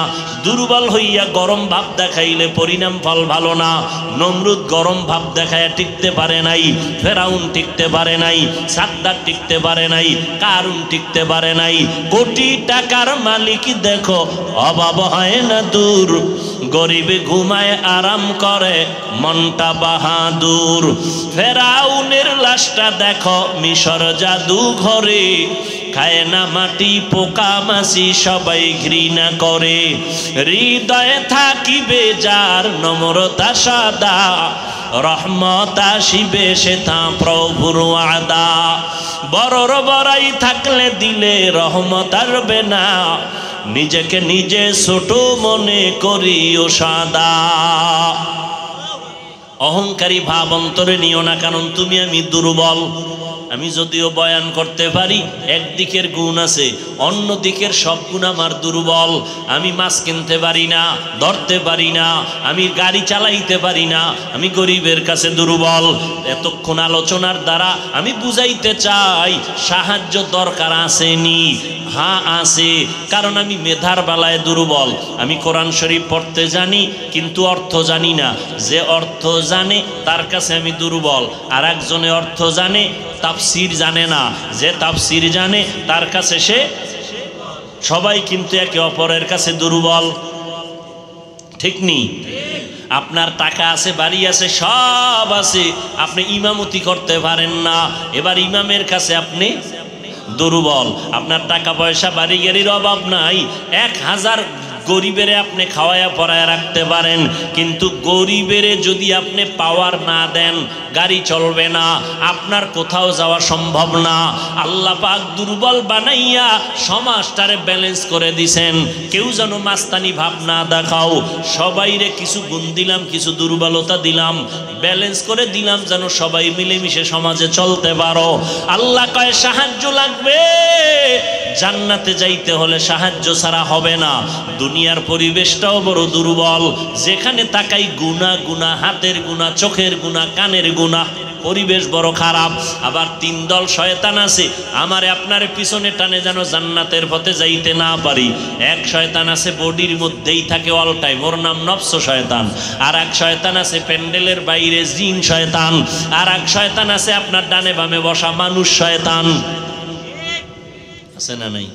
দুর্বল হইয়া গরম ভাব দেখাইলে পরিণাম ফল ভালো না। নমরুদ গরম ভাব দেখায় টিকতে পারে নাই, ফেরাউন টিকতে পারে নাই, সাদ্দাত টিকতে পারে নাই, কারুন টিকতে পারে নাই। কোটি টাকার মালিক দেখো, অভাব হয় না দূর, গরিবে ঘুমায় আরাম করে, মনটা বাহাদুর। ফেরাউনের লাশটা দেখো মিশর জাদু ঘরে, খায় না মাটি পোকা মাছি, সবাই ঘৃণা করে। হৃদয়ে থাকিবে যার নম্রতা সাদা, রহমত আসিবে সে তা প্রভুর ওয়াদা। বড়র বড়াই থাকলে দিলে রহমত আসবে না, নিজেকে নিজে ছোট মনে করিও সাদা। অহংকারী ভাব অন্তরে নিও না, কারণ তুমি আমি দুর্বল। আমি যদিও বয়ান করতে পারি, একদিকের গুণ আছে, অন্য দিকের সব গুণ আমার দুর্বল। আমি মাছ কিনতে পারি না, ধরতে পারি না, আমি গাড়ি চালাইতে পারি না, আমি গরিবের কাছে দুর্বল। এতক্ষণ আলোচনার দ্বারা আমি বুঝাইতে চাই, সাহায্য দরকার আসেনি, হ্যাঁ আছে, কারণ আমি মেধার বেলায় দুর্বল। আমি কোরআন শরীফ পড়তে জানি, কিন্তু অর্থ জানি না। যে অর্থ জানে তার কাছে আমি দুর্বল, আর একজনে অর্থ জানে, তাফসির জানে না। যে তাফসির জানে তার কাছে সে, সবাই কিন্তু একে অপরের কাছে দুর্বল, ঠিক নি? আপনার টাকা আছে, বাড়ি আছে, সব আছে, আপনি ইমামতি করতে পারেন না, এবার ইমামের কাছে আপনি দুর্বল। আপনার টাকা পয়সা বাড়ি গাড়ির অভাব নাই, 1000 গরিবের আপনি খাওয়ায়া পরায়া রাখতে পারেন, কিন্তু গরিবের যদি আপনি পাওয়ার না দেন, গাড়ি চলবে না, আপনার কোথাও যাওয়া সম্ভব না। আল্লাহ পাক দুর্বল বানাইয়া সমাজটারে ব্যালেন্স করে দিছেন। কেউ যেন মাস্তানি ভাব না দেখাও, সবাইরে কিছু গুণ দিলাম, কিছু দুর্বলতা দিলাম, ব্যালেন্স করে দিলাম, যেন সবাই মিলেমিশে সমাজে চলতে পারো। আল্লাহ কয় সাহায্য লাগবে, জান্নাতে যাইতে হলে সাহায্য ছাড়া হবে না। দুনিয়ার পরিবেশটাও বড় দুর্বল, যেখানে তাকাই গুনাহ গুনাহ, হাতের গুনাহ, চোখের গুনাহ, কানের গুনাহ, পরিবেশ বড় খারাপ। আবার 3 দল শয়তান আছে, আমারে আপনারে পিছনে টানে যেন জান্নাতের পথে যাইতে না পারি। এক শয়তান আছে বডির মধ্যেই থাকে অল টাইম, ওর নাম নফস শয়তান। আর এক শয়তান আছে প্যান্ডেলের বাইরে, জিন শয়তান। আর এক শয়তান আছে আপনার ডানে বামে বসা মানুষ শয়তান। আছে না নাই?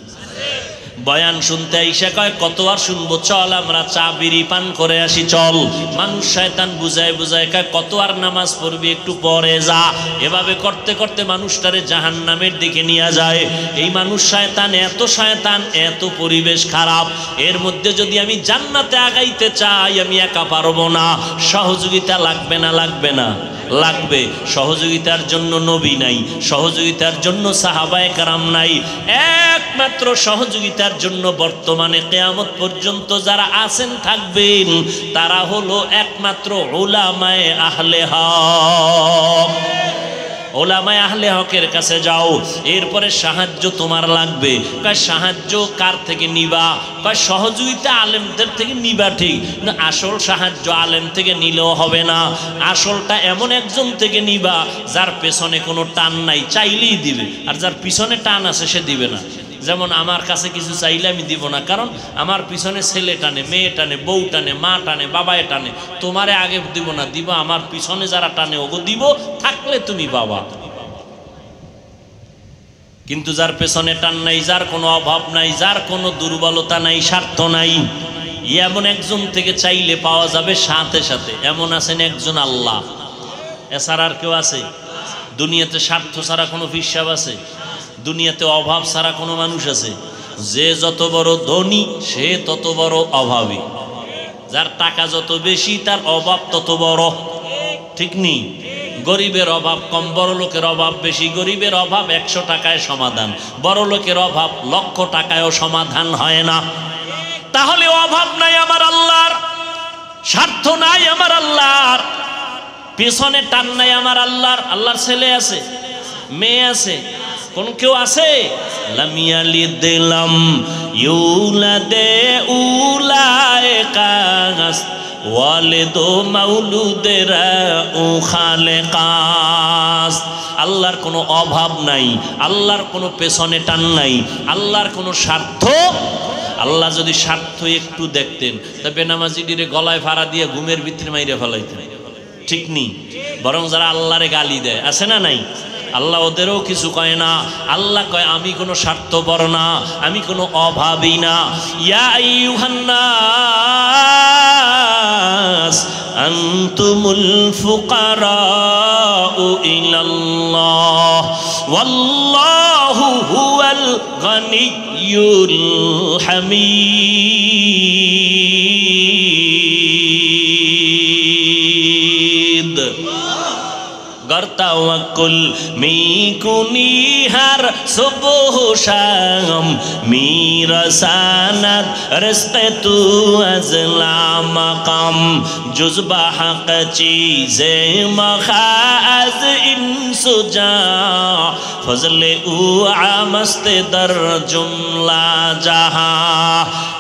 বয়ান শুনতে আইসা কয় কত আর শুনবো, চল আমরা চা বিড়ি পান করে আসি, চল। মানুষ শয়তান বুঝায় বুঝায় কয় কত আর নামাজ পড়বি, একটু পরে যা। এভাবে করতে করতে মানুষটারে জাহান্নামের দিকে নিয়ে যায়। এই মানুষ শয়তান, এত শয়তান, এত পরিবেশ খারাপ। এর মধ্যে যদি আমি জান্নাতে আগাইতে চাই, আমি একা পারবো না, সহযোগিতা লাগবে না? লাগবে না? লাগবে। সহযোগিতার জন্য নবী নাই, সহযোগিতার জন্য সাহাবায়ে কেরাম নাই। একমাত্র সহযোগিতার জন্য বর্তমানে কিয়ামত পর্যন্ত যারা আছেন, থাকবেন, তারা হলো একমাত্র উলামায়ে আহলে হক। ওলামায়ে আহলে হকের কাছে যাও। এরপরে সাহায্য তোমার লাগবে, কয় সাহায্য কার থেকে নিবা? কয় সহযোগিতা আলেমদের থেকে নিবা ঠিক, না আসল সাহায্য আলেম থেকে নিলেও হবে না। আসলটা এমন একজন থেকে নিবা যার পেছনে কোনো টান নাই, চাইলেই দিবে, আর যার পিছনে টান আছে সে দিবে না। যেমন আমার কাছে কিছু চাইলে আমি দিব না, কারণ আমার পিছনে ছেলে টানে, মেয়ে টানে, বউ টানে, মা টানে, বাবায় টানে। তোমারে আগে দিব না, দিব আমার পিছনে যারা টানে ওগো দিব, থাকলে তুমি বাবা। কিন্তু যার পেছনে টান নাই, যার কোনো অভাব নাই, যার কোনো দুর্বলতা নাই, স্বার্থ নাই, এমন একজন থেকে চাইলে পাওয়া যাবে সাথে সাথে। এমন আছেন একজন আল্লাহ, এছাড়া আর কেউ আছে? দুনিয়াতে স্বার্থ ছাড়া কোনো হিসাব আছে? দুনিয়াতে অভাব ছাড়া কোনো মানুষ আছে? যে যত বড় ধনী সে তত বড় অভাবী, যার টাকা যত বেশি তার অভাব তত বড়, ঠিক নেই? গরিবের অভাব কম, বড় লোকের অভাব বেশি। গরিবের অভাব 100 টাকায় সমাধান, বড় লোকের অভাব 1,00,000 টাকায়ও সমাধান হয় না। তাহলে অভাব নাই আমার আল্লাহর, স্বার্থ নাই আমার আল্লাহর, পেছনে টান নাই আমার আল্লাহর। আল্লাহর ছেলে আছে, মেয়ে আছে, কোন কেউ আছে? লাম ইয়ালিদ লাম ইউলাদে উলাইকাস ওয়ালিদু মাউলুদেরা ও খালেকাস। আল্লাহর কোনো অভাব নাই, আল্লাহর কোনো পেছনে টান নাই, আল্লাহর কোনো স্বার্থ। আল্লাহ যদি স্বার্থ একটু দেখতেন তবে বেনামাজিদের গলায় ফাড়া দিয়ে ঘুমের ভিতরে মাইরে ফেলাইতেন, ঠিক নেই? বরং যারা আল্লাহরে গালি দেয় আছে না নাই, আল্লাহ ওদেরও কিছু কয় না। আল্লাহ কয় আমি কোনো স্বার্থপর না, আমি কোনো অভাবী না। ইয়া আইয়ুহান নাস আনতুমুল ফুকারাউ ইলাল্লাহ ওয়াল্লাহু হুয়াল গানিয়্যুল হামিদ। গর্তাওয়াকুল মিকুনি হার সুবহ শাম মিরাসানাত রিজকে তু আজলা মাকাম জুজবা হক চিজে মখাজ ইনসুজা ফজলে উ আমস্তে দর জুমলা জাহা।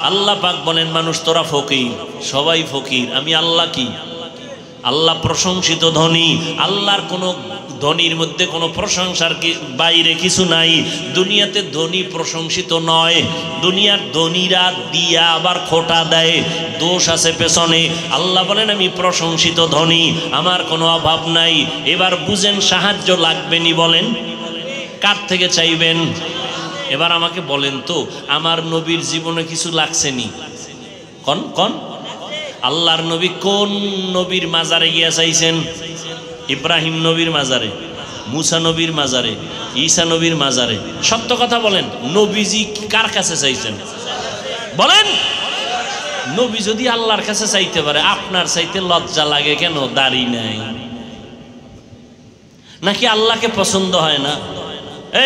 আল্লাহ পাক বলেন মানুষ তোরা ফকির, সবাই ফকির, আমি আল্লাহ কি? আল্লাহ প্রশংসিত ধনী। আল্লাহর কোনো ধনীর মধ্যে কোনো প্রশংসার বাইরে কিছু নাই। দুনিয়াতে ধনী প্রশংসিত নয়, দুনিয়ার ধনীরা দিয়া আবার খোটা দেয়, দোষ আছে পেছনে। আল্লাহ বলেন আমি প্রশংসিত ধনী, আমার কোনো অভাব নাই। এবার বুঝেন সাহায্য লাগবে নি, বলেন কার থেকে চাইবেন? এবার আমাকে বলেন তো আমার নবীর জীবনে কিছু লাগছে নি? কন কন আল্লাহর নবী কোন নবীর মাজারে গিয়া চাইছেন? ইব্রাহিম নবীর মাজারে, মুসা নবীর মাজারে, ঈসা নবীর মাজারে। সত্য কথা বলেন, নবীজি কার কাছে চাইছেন বলেন? নবী যদি আল্লাহর কাছে চাইতে পারে, আপনার চাইতে লজ্জা লাগে কেন? দাড়ি নাই নাকি আল্লাহকে পছন্দ হয় না?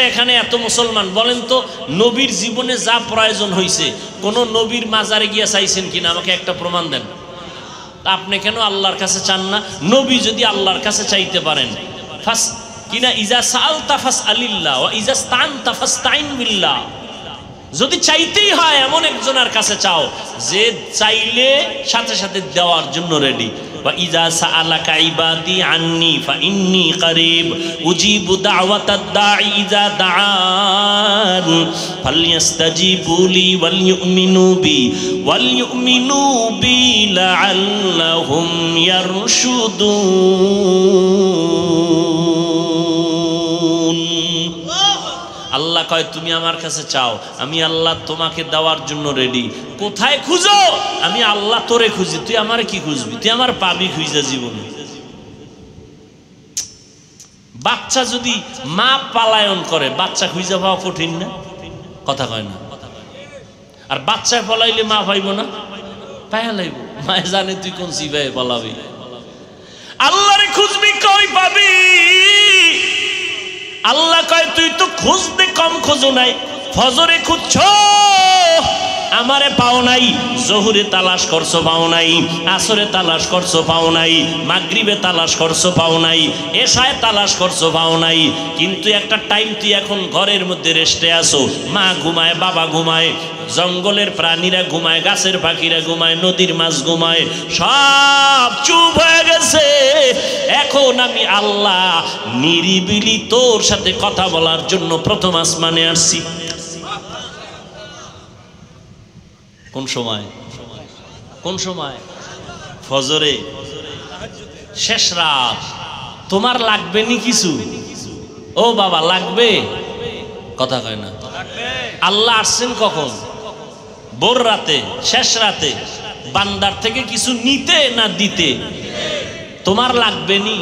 এখানে এত মুসলমান, বলেন তো নবীর জীবনে যা প্রয়োজন হয়েছে কোন নবীর মাজারে গিয়া চাইছেন কিনা? আমাকে একটা প্রমাণ দেন। আপনি কেন আল্লাহর কাছে চান না? নবী যদি আল্লাহর কাছে চাইতে পারেন, ফাস কিনা ইজা সাআলতা ফাসআলিল্লাহ ওয়া ইজা ইসতাআনতা ফাসতাইন বিল্লাহ। যদি চাইতেই হয় এমন একজনের কাছে চাও যে চাইলে সাথে সাথে দেওয়ার জন্য রেডি। ওয়া ইজা সাআলাকা ইবাদি আন্নি ফাইন্নী করিব উজিবু দাওয়াতাদ দাঈ ইজা দাআন ফালইস্তাজিবু লি ওয়াল ইউমিনু বি লাআল্লাহুম ইয়ারশুদুন। আল্লাহ কয় তুমি আমার কাছে চাও, আমি আল্লাহ তোমাকে দেওয়ার জন্য রেডি। কোথায় খুঁজো? আমি আল্লাহ তোরে খুঁজি, তুই আমার কি খুঁজবি? তুই আমার পাবি খুঁজা জীবনে। বাচ্চা যদি মা পালায়ন করে, বাচ্চা খুঁজে পাওয়া কঠিন না? কথা কয় না? আর বাচ্চায় পলাইলে মা পাইব না? পায়া লাইব, মায়ে জানে তুই কোন সিবাই পালাবি। আল্লাহরে খুঁজবি, কই পাবি? আল্লাহ কয় তুই তো খুঁজতে কম খোঁজো নাই, ফজরে খুঁজছ আমারে পাও নাই, জোহরে তালাশ করছো পাও নাই, আসরে তালাশ করছো পাও নাই, মাগরিবে তালাশ করছো পাও নাই, এশায় তালাশ করছো পাও নাই। কিন্তু একটা টাইম তুই এখন ঘরের মধ্যে রেস্টে আসো, মা ঘুমায়, বাবা ঘুমায়, জঙ্গলের প্রাণীরা ঘুমায়, গাছের পাখিরা ঘুমায়, নদীর মাছ ঘুমায়, সব চুপ হয়ে গেছে। এখন আমি আল্লাহ নিরিবিলি তোর সাথে কথা বলার জন্য প্রথম আসমানে আসছি। কোন সময়? কোন সময়? ফজরে, শেষ রাত। তোমার লাগবে নি কিছু? ও বাবা লাগবে? কথা কয় না। আল্লাহ আসছেন কখন? ভোর রাতে, শেষ রাতে। বান্দার থেকে কিছু নিতে না দিতে? তোমার লাগবে নি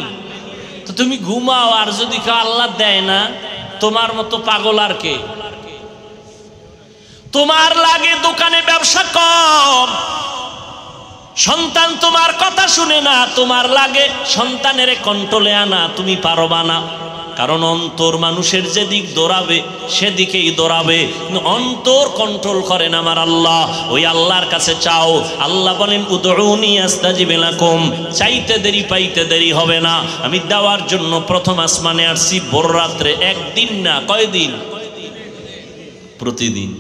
তো তুমি ঘুমাও, আর যদি কেউ আল্লাহ দেয় না, তোমার মতো পাগল আর কে? তোমার লাগে দোকানে ব্যবসা কম, সন্তান তোমার কথা শুনে না, তোমার লাগে সন্তানের কন্ট্রোলে আনা, তুমি পারবা না। কারণ অন্তর মানুষের যেদিক দৌড়াবে সেদিকেই দৌড়াবে, অন্তর কন্ট্রোল করেন আমার আল্লাহ। ওই আল্লাহর কাছে চাও। আল্লাহ বলেন উদউনি আস্তাজিব লাকুম, চাইতে দেরি পাইতে দেরি হবে না। আমি দেওয়ার জন্য প্রথম আসমানে আসছি ভোর রাত্রে। একদিন না, কয়দিন? প্রতিদিন।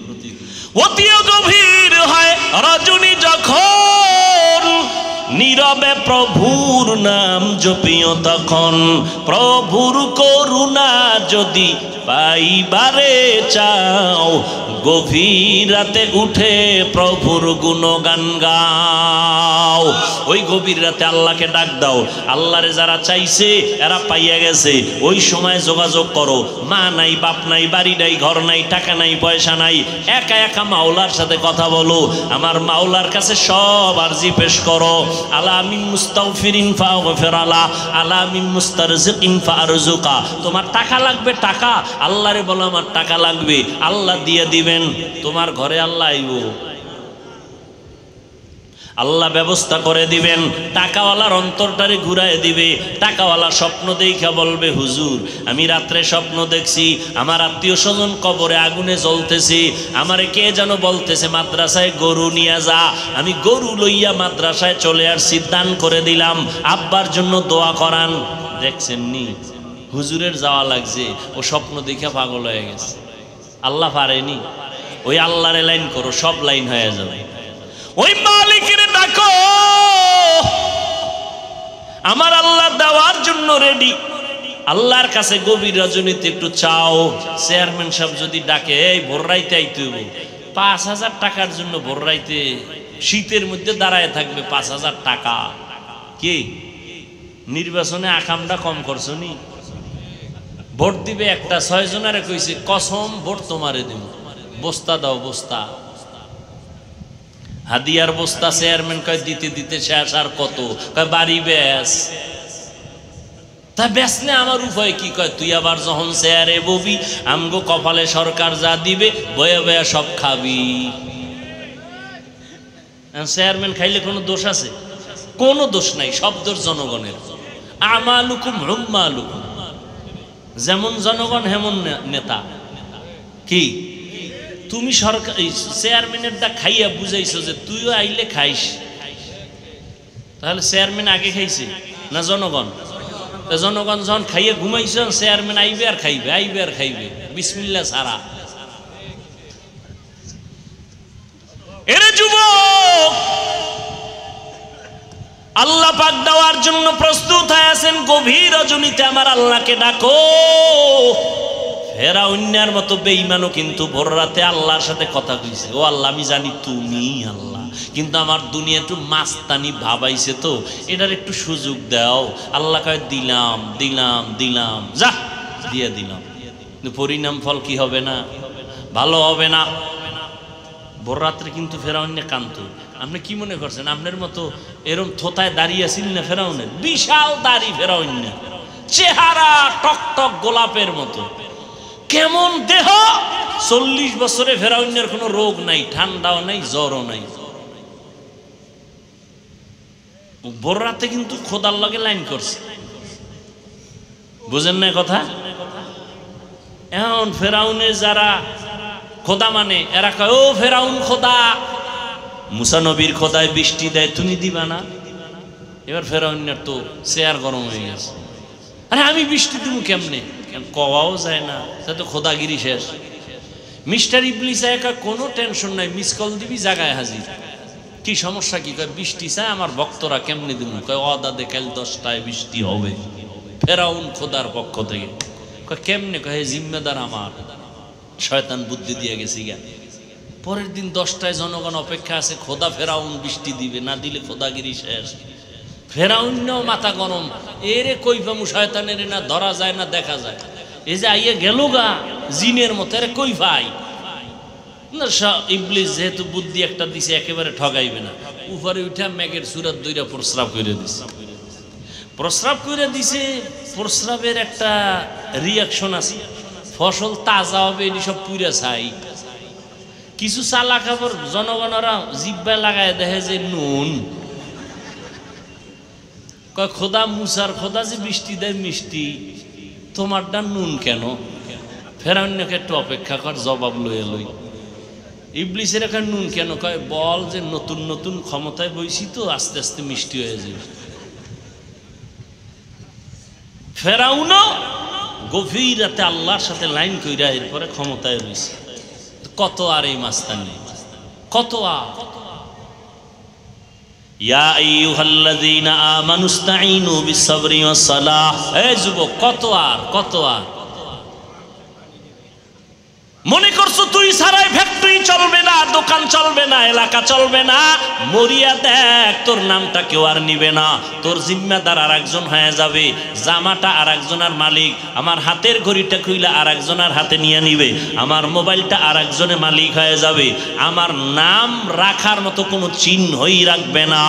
অতি গভীর হয় রজনী যখন, নীরবে প্রভুর নাম জপিও তখন। প্রভুর করুণা যদি পাইবারে চাও, গভীর রাতে উঠে প্রভুর গুণগান গাও। ওই গভীর রাতে আল্লাহকে ডাক দাও। আল্লাহরে যারা চাইছে এরা পাইয়া গেছে। ওই সময় যোগাযোগ করো। মা নাই, বাপ নাই, বাড়ি নাই, ঘর নাই, টাকা নাই, পয়সা নাই, একা একা মাওলার সাথে কথা বলো। আমার মাওলার কাছে সব আরজি পেশ করো। আলা মিন মুস্তাগফিরিন ফাগফির আলা, আলা মিন মুস্তারজিকিন ফারজুকা। তোমার টাকা লাগবে, টাকা আল্লাহরে বলো আমার টাকা লাগবে, আল্লাহ দিয়ে দিবেন। তোমার ঘরে আল্লাহ আইব, আল্লাহ ব্যবস্থা করে দিবেন। টাকাওয়ালার অন্তরটারে ঘুরায় দিবে। টাকাওয়ালা স্বপ্ন দেখা বলবে, হুজুর আমি রাত্রে স্বপ্ন দেখছি আমার আত্মীয় স্বজন কবরে আগুনে জ্বলতেছে, আমারে কে যেন বলতেছে মাদ্রাসায় গরু নিয়ে যা। আমি গরু লইয়া মাদ্রাসায় চলে আসছি, দান করে দিলাম, আব্বার জন্য দোয়া করান। দেখছেন নি হুজুরের যাওয়া লাগছে, ও স্বপ্ন দেখে পাগল হয়ে গেছে। আল্লাহ পারেনি? ওই আল্লাহরে লাইন করো, সব লাইন হয়ে যাবে। ওই মালিকের ডাকো, আমার আল্লাহ দেওয়ার জন্য রেডি। আল্লাহর কাছে গভীর রজনীতে একটু চাও। চেয়ারম্যান সাহেব যদি ডাকে, এই ভোর রাইতে আইতে হইব, ৫,০০০ টাকার জন্য ভোর রাইতে শীতের মধ্যে দাঁড়ায় থাকবে, ৫,০০০ টাকা। কি নির্বাচনে আকামটা কম করছো নি? ভোট দিবে একটা, ৬ জনারে কইছে কসম ভোট তোমারে দিব, বস্তা দাও, বস্তা হাদিয়ার বস্তা। চেয়ারম্যান কয় দিতে দিতে শেষ, আর কত? কয় বাড়ি বেশ। তা বেচলে আমার উপায় কি? কয় তুই আবার যখন চেয়ারে ববি, আমগো কপালে সরকার যা দিবে বয়ে বয়ে সব খাবি। চেয়ারম্যান খাইলে কোনো দোষ আছে? কোনো দোষ নাই, সব দোষ জনগণের। আমালুকুম হুম্মালুকুম, যেমন জনগণ হেমন নেতা। কি তুমি সরকার চেয়ারম্যানের দা খাইয়া বুঝাইছো যে তুইও আইলে খাইস, তাহলে চেয়ারম্যান আগে খাইছে না জনগণ? জনগণ যখন খাইয়া ঘুমাইছ, চেয়ারম্যান আইবে আর খাইবে, আইবে আর খাইবে, বিসমিল্লাহ ছাড়া। এরে যুবক, আল্লাহ পাক দেওয়ার জন্য প্রস্তুত হয়ে আছেন। গভীর রজনীতে আমার আল্লাহকে ডাকো। ফেরাউনের মতো বেঈমানও কিন্তু ভোর রাতে আল্লাহর সাথে কথা কইছে, ও আল্লাহ আমি জানি তুমি আল্লাহ, কিন্তু আমার দুনিয়া একটু মাস্তানি ভাবাইছে, তো এটার একটু সুযোগ দাও। আল্লাহ কয় দিলাম দিলাম দিলাম, যা দিয়ে দিলাম। কিন্তু পরিণাম ফল কি হবে না? ভালো হবে না। ভোর রাত্রে কিন্তু ফেরাউনে কান্ত। আপনি কি মনে করছেন আপনার মতো এরম থোতায় দাঁড়িয়ে ছিল না ফেরাউনের? বিশাল দাড়ি ফেরাউনের, চেহারা টকটক গোলাপের মতো, কেমন দেহ। 40 বছরে ফেরাউনের কোনো রোগ নাই, ঠান্ডাও নাই, জ্বরও নাই। ভোর রাতে কিন্তু খোদার লগে লাইন করছে, বুঝেন না কথা? এখন ফেরাউনে যারা খোদা মানে এরা কয় ও ফেরাউন খোদা, মুসা নবীর খোদায় বৃষ্টি দেয়, তুমি দিবা না? এবার ফেরাউনের তো চেয়ার গরম হয়ে গেছে, আরে আমি বৃষ্টি দিব কেমনে, কওয়াও যায় না, সে তো খোদাগিরি শেষ। মিস্টার ইবলিস একা কোনো টেনশন নাই, মিস কল দিবি জায়গায় হাজির। কি সমস্যা কি? কয় বৃষ্টি চায় আমার ভক্তরা, কেমনে দিব? কয় অদাদে কাল 10টায় বৃষ্টি হবে। ফেরাউন খোদার পক্ষ থেকে কয় কেমনে? কয় জিম্মেদার আমার, শয়তান বুদ্ধি দিয়ে গেছি গা। পরের দিন 10টায় জনগণ অপেক্ষা আছে, খোদা ফেরাউন বৃষ্টি দিবে, না দিলে খোদাগিরি শেষ। ফেরাউনও মাথা গরম, এরে কই পামু শয়তানের, না ধরা যায় না দেখা যায়। এই যে আইয়ে গেল গা জিনের মতো, এরে কই ভাই না। ইবলিস যেহেতু বুদ্ধি একটা দিছে, একেবারে ঠগাইবে না। উপরে উঠা মেঘের সুরাত দইরা প্রস্রাব করে দিছে। প্রস্রাব করে দিছে, প্রস্রাবের একটা রিয়াকশন আছে, ফসল তাজা হবে, এটি সব পুরা ছাই। কিছু চালা খাবার জনগণরা জিব্বায় লাগায় দেখে যে নুন। কয় খোদা মুসার খোদা যে বৃষ্টি দেয় মিষ্টি, তোমারটা নুন কেন? ফেরাউনকে একটু অপেক্ষা কর, জবাব লয়ে লই। ইবলিসের এখানে নুন কেন? কয় বল যে নতুন নতুন ক্ষমতায় বইছি তো, আস্তে আস্তে মিষ্টি হয়ে যাবে। ফেরাউনও গভীর রাতে আল্লাহর সাথে লাইন কইরা এরপরে ক্ষমতায় রয়েছে। কত আর এই মাস্তানি, কত আর। ইয়া আইয়ুহাল্লাযীনা আমানুস্তাঈনু বিস-সাবরি ওয়াস-সালাহ। এই যুবক, কত আর, কত আর। মনে করছো তুই ছাড়াই ফ্যাক্টরি চলবে না, দোকান চলবে না, এলাকা চলবে না, মরিয়া দেখ তোর নামটা কেউ আর নিবে না, তোর জিম্মাদার আর একজন হয়ে যাবে, জামাটা আর একজনের মালিক, আমার হাতের ঘড়িটা খুইলা আর একজনের হাতে নিয়ে নিবে, আমার মোবাইলটা আর একজনের মালিক হয়ে যাবে, আমার নাম রাখার মতো কোনো চিহ্নই রাখবে না,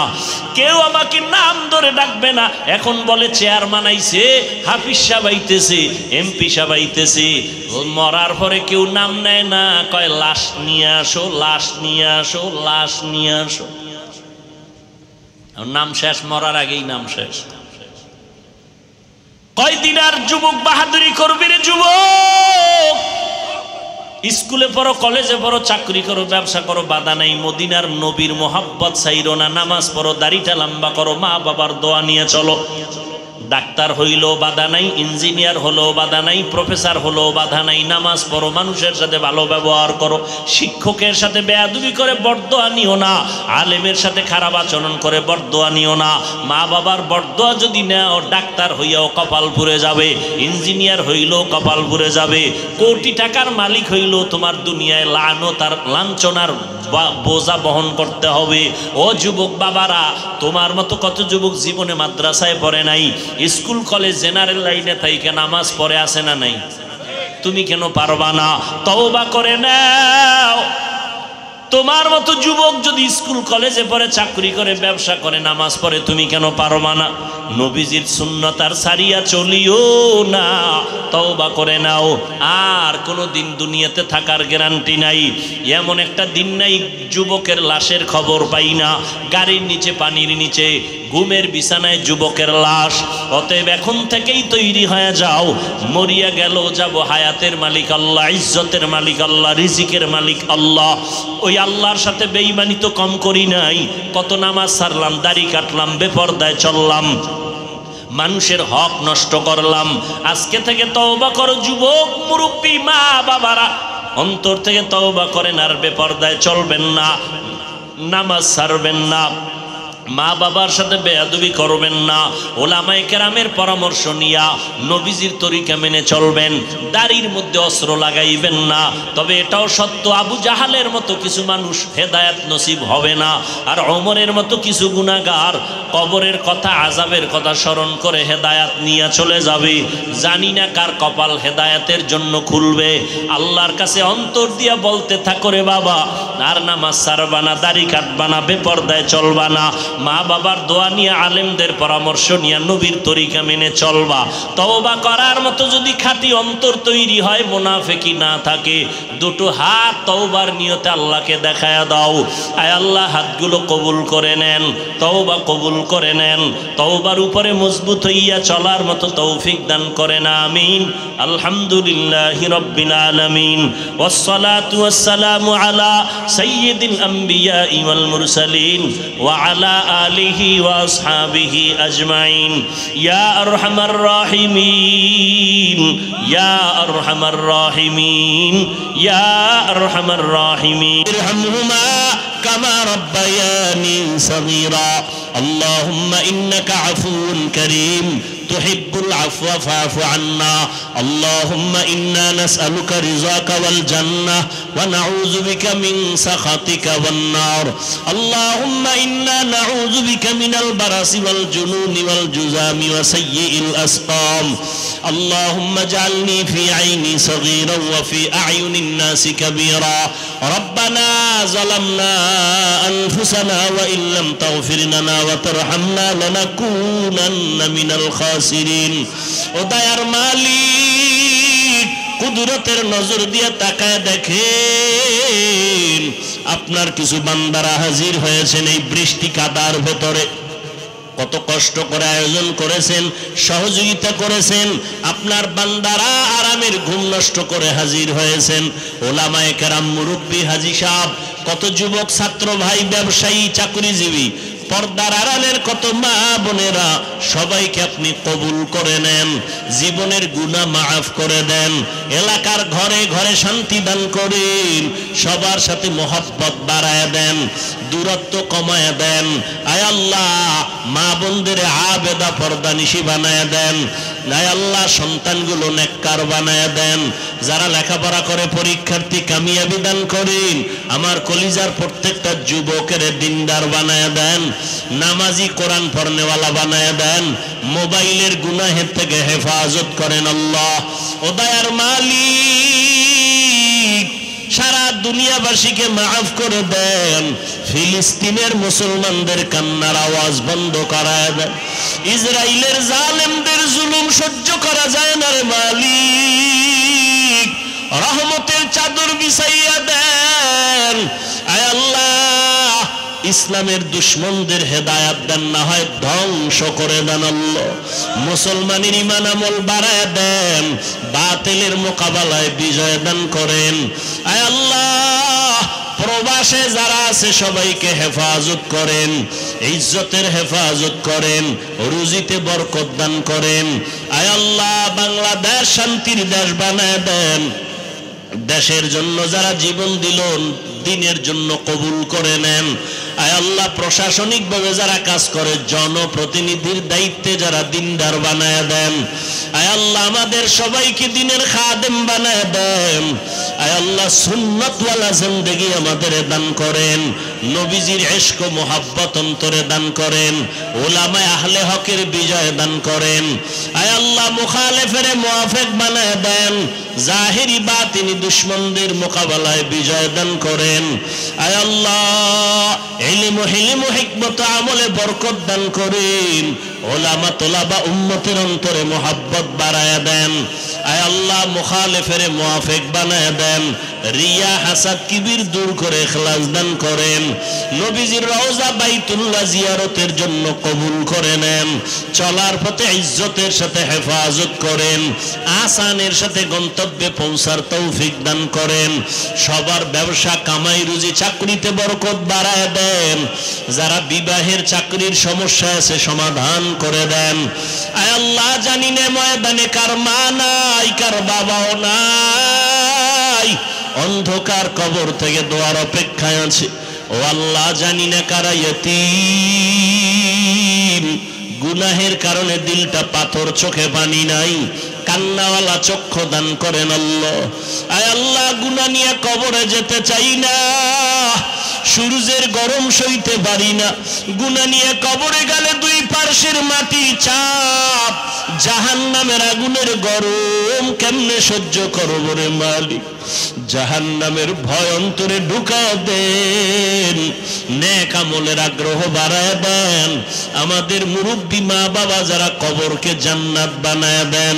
কেউ আমাকে নাম ধরে ডাকবে না। এখন বলে চেয়ারম্যান আইছে, হাফিজ সাহেব আইতেছে, এমপি সাহেব আইতেছে, মরার পরে কেউ নাম নেয় না, কয় লাশ নিয়ে আসো, লাশ নিয়ে আসো, লাশ নিয়ে আসো। নাম শেষ, মরার আগেই নাম শেষ। কয়দিন আর যুবক বাহাদুরি করবি রে যুবক? স্কুলে পড়ো, কলেজে পড়ো, চাকরি করো, ব্যবসা করো, বাধা নাই। মদিনার নবীর মোহাব্বত ছাইরো না, নামাজ পড়ো, দাড়িটা লম্বা করো, মা বাবার দোয়া নিয়ে চলো। ডাক্তার হইলো বাধা নাই, ইঞ্জিনিয়ার হলো বাধা নাই, প্রফেসর হলো বাধা নাই, নামাজ পড়ো, মানুষের সাথে ভালো ব্যবহার করো, শিক্ষকের সাথে বেয়াদবি করে বরদোয়া নিও না, আলেমের সাথে খারাপ আচরণ করে বরদোয়া নিও না। মা বাবার বরদোয়া যদি নেও, ডাক্তার হইয়াও কপাল পুড়ে যাবে, ইঞ্জিনিয়ার হইলেও কপাল পুড়ে যাবে, কোটি টাকার মালিক হইলেও তোমার দুনিয়ায় লানত আর লাঞ্ছনার বোঝা বহন করতে হবে। ও যুবক বাবারা, তোমার মতো কত যুবক জীবনে মাদ্রাসায় পড়ে নাই, স্কুল কলেজ জেনারেল লাইনে থাইকে নামাজ পড়ে আসে না নাই? তুমি কেন পারবা না? তওবা করে নাও। তোমার মতো যুবক যদি স্কুল কলেজে পড়ে, চাকরি করে, ব্যবসা করে, নামাজ পড়ে, তুমি কেন পারবা না? নবীজির সুন্নাত আর সারিয়া চলিও না, তওবা করে নাও। আর কোনো দিন দুনিয়াতে থাকার গ্যারান্টি নাই। এমন একটা দিন নাই যুবকের লাশের খবর পাই না, গাড়ির নিচে, পানির নিচে, ঘুমের বিছানায় যুবকের লাশ। অতএব এখন থেকেই তৈরি হয়ে যাও, মরিয়া গেল যাব, হায়াতের মালিক আল্লাহ, ইজ্জতের মালিক আল্লাহ, রিজিকের মালিক আল্লাহ। ওই আল্লাহর সাথে বেঈমানি তো কম করি নাই। কত নামাজ ছাড়লাম, দাড়ি কাটলাম, বেপরদায় চললাম, মানুষের হক নষ্ট করলাম। আজকে থেকে তওবা করো যুবক, মুরব্বী, মা বাবারা, অন্তর থেকে তওবা করেন, আর বেপরদায় চলবেন না, নামাজ ছাড়বেন না, মা বাবার সাথে বেয়াদবি করবেন না, ওলামায়ে কেরামের পরামর্শ নিয়া নবীজির তরিকা মেনে চলবেন, দাড়ির মধ্যে অস্ত্র লাগাইবেন না। তবে এটাও সত্য, আবু জাহালের মতো কিছু মানুষ হেদায়েত নসিব হবে না, আর ওমরের মতো কিছু গুনাহগার কবরের কথা, আযাবের কথা স্মরণ করে হেদায়েত নিয়ে চলে যাবে। জানি না কার কপাল হেদায়েতের জন্য খুলবে। আল্লাহর কাছে অন্তর দিয়া বলতে থাকো, রে বাবা, আর নামাজ ছাড়বা না, দাড়ি কাটবা না, বেপরদায় চলবা না, মা বাবার দোয়া নিয়ে, আলেমদের পরামর্শ নিয়ে, নবীর তরিকা মেনে চলবা। তওবা করার মতো যদি খাঁটি অন্তর তৈরি হয়, মুনাফিকি না থাকে, দুটো হাত তওবার নিয়তে আল্লাহকে দেখায়া দাও। আয় আল্লাহ, হাতগুলো কবুল করে নেন, তওবা কবুল করে নেন, তওবার উপরে মজবুত হইয়া চলার মতো তৌফিক দান করেন, আমিন। আলহামদুলিল্লাহি রাব্বিল আলামিন, ওয়াসসালাতু ওয়াসসালামু আলা সাইয়্যিদিল আমবিয়া ওয়াল মুরসালিন ওয়া আলা আলিহি ওয়া আসহাবিহি আজমাইন। ইয়া আরহামার রাহিমিন, ইয়া আরহামার রাহিমিন, ইয়া আরহামার রাহিমিন। ইরহামহুমা কামা রাব্বায়ানি সগীরা। اللهم إنك عفو كريم تحب العفو فاعف عنا. اللهم إنا نسألك رضاك والجنة ونعوذ بك من سخطك والنار. اللهم إنا نعوذ بك من البرص والجنون والجذام وسيء الأسقام. اللهم اجعلني في عيني صغيرا وفي أعين الناس كبيرا. ربنا ظلمنا أنفسنا وإن لم تغفر لنا وترحمنا لنكونن من الخاسرين. ও দয়ার মালিক, কুদরতের নজর দিয়ে তাকায় দেখেন, আপনার কিছু বান্দারা হাজির হয়েছেন এই বৃষ্টি কাদার ভেতরে। কত কষ্ট করে আয়োজন করেছেন, সহযোগিতা করেছেন, আপনার বান্দারা আরামের ঘুম নষ্ট করে হাজির হয়েছেন। ওলামায়ে কেরাম, মুরব্বী, হাজী সাহেব, কত যুবক ছাত্র ভাই, ব্যবসায়ী, চাকরিজীবী, পর্দার আড়ালের কত মা বোনেরা, সবাইকে আপনি কবুল করে নেন, জীবনের গুনাহ মাফ করে দেন, এলাকার ঘরে ঘরে শান্তি দান করেন, সবার সাথে মহব্বত বাড়ায় দেন, দূরত্ব কমায় দেন। আয় আল্লাহ, মা বোনদের আবেদা পর্দানিশী বানায় দেন। আয় আল্লাহ, সন্তানগুলো নেককার বানায় দেন। যারা লেখাপড়া করে পরীক্ষার্থী, কামিয়াবি দান করেন। আমার কলিজার প্রত্যেকটা যুবকের দিনদার বানায় দেন, নামাজি, কোরআন পড়নেওয়ালা বানায় দেন, মোবাইলের গুনাহের থেকে হেফাজত করেন আল্লাহ। ও দয়ার মালিক, সারা দুনিয়াবাসীকে মাফ করে দেন। ফিলিস্তিনের মুসলমানদের কান্নার আওয়াজ বন্ধ করায় দেন। ইসরায়েলের জালেমদের জুলুম সহ্য করা যায় না রে মালিক, রহমতের চাদর বিছাইয়া দেন। আয় আল্লাহ, ইসলামের দুশ্মনদের হেদায়াত দেন, না হয় ধ্বংস করে দেন আল্লাহ। মুসলমানের ঈমান আমল বাড়ায় দেন, বাতিলের মোকাবেলায় বিজয় দান করেন। আয় আল্লাহ, প্রবাসে যারা আছে সবাইকে হেফাজত করেন, ইজ্জতের হেফাজত করেন, রুজিতে বরকত দান করেন। আয় আল্লাহ, বাংলাদেশ শান্তির দেশ বানায় দেন। দেশের জন্য যারা জীবন দিল, দিনের জন্য কবুল করে নেন। আয় আল্লাহ, প্রশাসনিকভাবে যারা কাজ করে, জনপ্রতিনিধির দায়িত্বে যারা দিনদার বানায় দেন। আয় আল্লাহ, আমাদের সবাইকে দিনের খাদেম বানায় দেন। আয় আল্লাহ, সুন্নতওয়ালা জিন্দেগি আমাদের দান করেন, নবীজির ইশক ও মোহাব্বত অন্তরে দান করেন, উলামায়ে আহলে হকের বিজয় দান করেন। আয় আল্লাহ, মুখালেফের মুওয়াফিক বানায় দেন, জাহিরি বাতিনি দুশমনদের মোকাবেলায় বিজয় দান করেন। আয় আল্লাহ, ইলম ও হিলম ও হিকমত আমলে বরকত দান করেন, উলামা তোলাবা উম্মতের অন্তরে মোহাব্বত বাড়ায়া দেন। আয় আল্লাহ, মুখালেফের মুওয়াফিক বানায় দেন, রিয়া হাসাদ কিবির দূর করে ইখলাস দান করেন। নবীজির রওজা বাইতুল্লাহ জিয়ারতের জন্য কবুল করে নেন। চলার পথে ইজ্জতের সাথে হেফাজত করেন, আসানের সাথে গন্তব্যে পৌঁছার তৌফিক দান করেন। সবার ব্যবসা, কামাই, রুজি, চাকরিতে বরকত বাড়ায় দেন। যারা বিবাহের, চাকরির সমস্যা আছে সমাধান করে দেন। আয় আল্লাহ, জানি না ময়দানে কার মা নাই, কার বাবাও নাই, অন্ধকার কবর থেকে দোয়ার অপেক্ষায় আছে। ও আল্লাহ, জানি না কারা ইয়তীম, গুনাহের কারণে দিলটা পাথর, চোখে পানি নাই, কান্নাওয়ালা চক্ষু দান করেন আল্লাহ। আয় আল্লাহ, গুনাহ নিয়ে কবরে যেতে চাই না, সূর্যের গরম সইতে পারি না, গুনাহ নিয়ে কবরে গেলে দুই পার্শ্বের মাটির চাপ, জাহান্নামের আগুনের গরম কেমনে সহ্য করব রে মালিক। জাহান্নামের ভয় অন্তরে ঢুকা দেন, নেক আমলের আগ্রহ বাড়ায় দেন। আমাদের মুরব্বী মা বাবা যারা কবরকে জান্নাত বানায় দেন,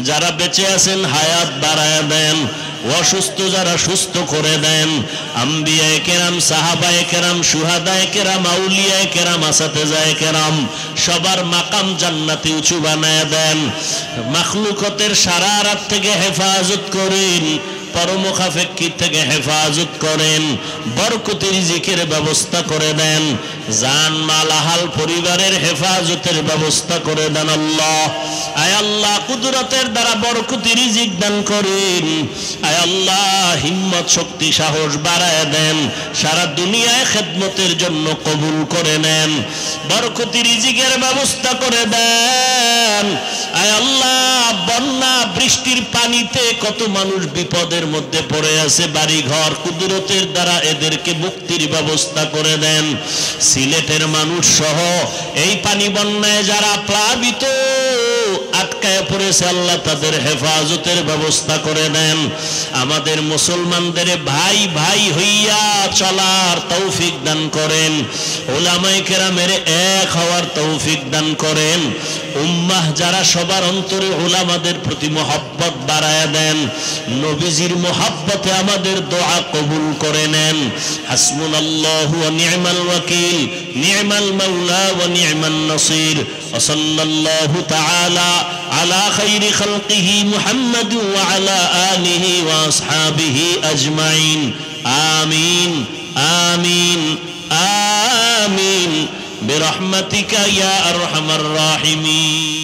যারা বেঁচে আছেন হায়াত বাড়ায় দেন, অসুস্থ যারা সুস্থ করে দেন। আম্বিয়ায়ে কেরাম, সাহাবায়ে কেরাম, শুহাদায়ে কেরাম, আউলিয়ায়ে কেরাম, আসাতেজায়ে কেরাম সবার মাকাম জান্নাতে উঁচু বানায় দেন। মাখলুকতের শারারাত থেকে হেফাজত করেন, পরমুখাফেক্ষি থেকে হেফাজত করেন, বরকতি রিজিকের ব্যবস্থা করে দেন, জান মাল আহাল পরিবারের হেফাজতের ব্যবস্থা করে দেন। আল্লাহ, আয় আল্লাহ কুদরতের দ্বারা বরকতি রিজিক দান করেন। আয় আল্লাহ হিম্মত শক্তি সাহস বাড়ায় দেন, সারা দুনিয়ায় খেদমতের জন্য কবুল করে নেন, বরকতি রিজিকের ব্যবস্থা করে দেন। আয় আল্লাহ বন্যা বৃষ্টির পানিতে কত মানুষ বিপদের মধ্যে পড়ে আছে, বাড়ি ঘর কুদরতের দ্বারা এদেরকে মুক্তির ব্যবস্থা করে দেন। সিলেটের মানুষ সহ এই পানি বন্যায় যারা প্লাবিত আটকায় পড়েছে আল্লাহ তাদের হেফাজতের ব্যবস্থা করে দেন। আমাদের মুসলমানদের ভাই ভাই হইয়া চলার তৌফিক দান করেন, উলামায়ে কেরামের এক হওয়ার তৌফিক দান করেন। উম্মাহ যারা সবার অন্তরে উলামাদের প্রতি মহব্বত বাড়ায় দেন, নবীজির মহব্বতে আমাদের দোয়া কবুল করে নেন। হাসবুনাল্লাহু ওয়া নি'মাল ওয়াকিল, নি'মাল মাওলা ওয়া নি'মান নাসির। ওয়া সাল্লাল্লাহু তাআলা আলা খাইরি খালকিহি মুহাম্মাদ ওয়া আলা আলিহি ওয়া আসহাবিহি আজমাইন। আমিন আমিন আমিন বিরহমাতিকা ইয়া আরহামার রাহিমিন।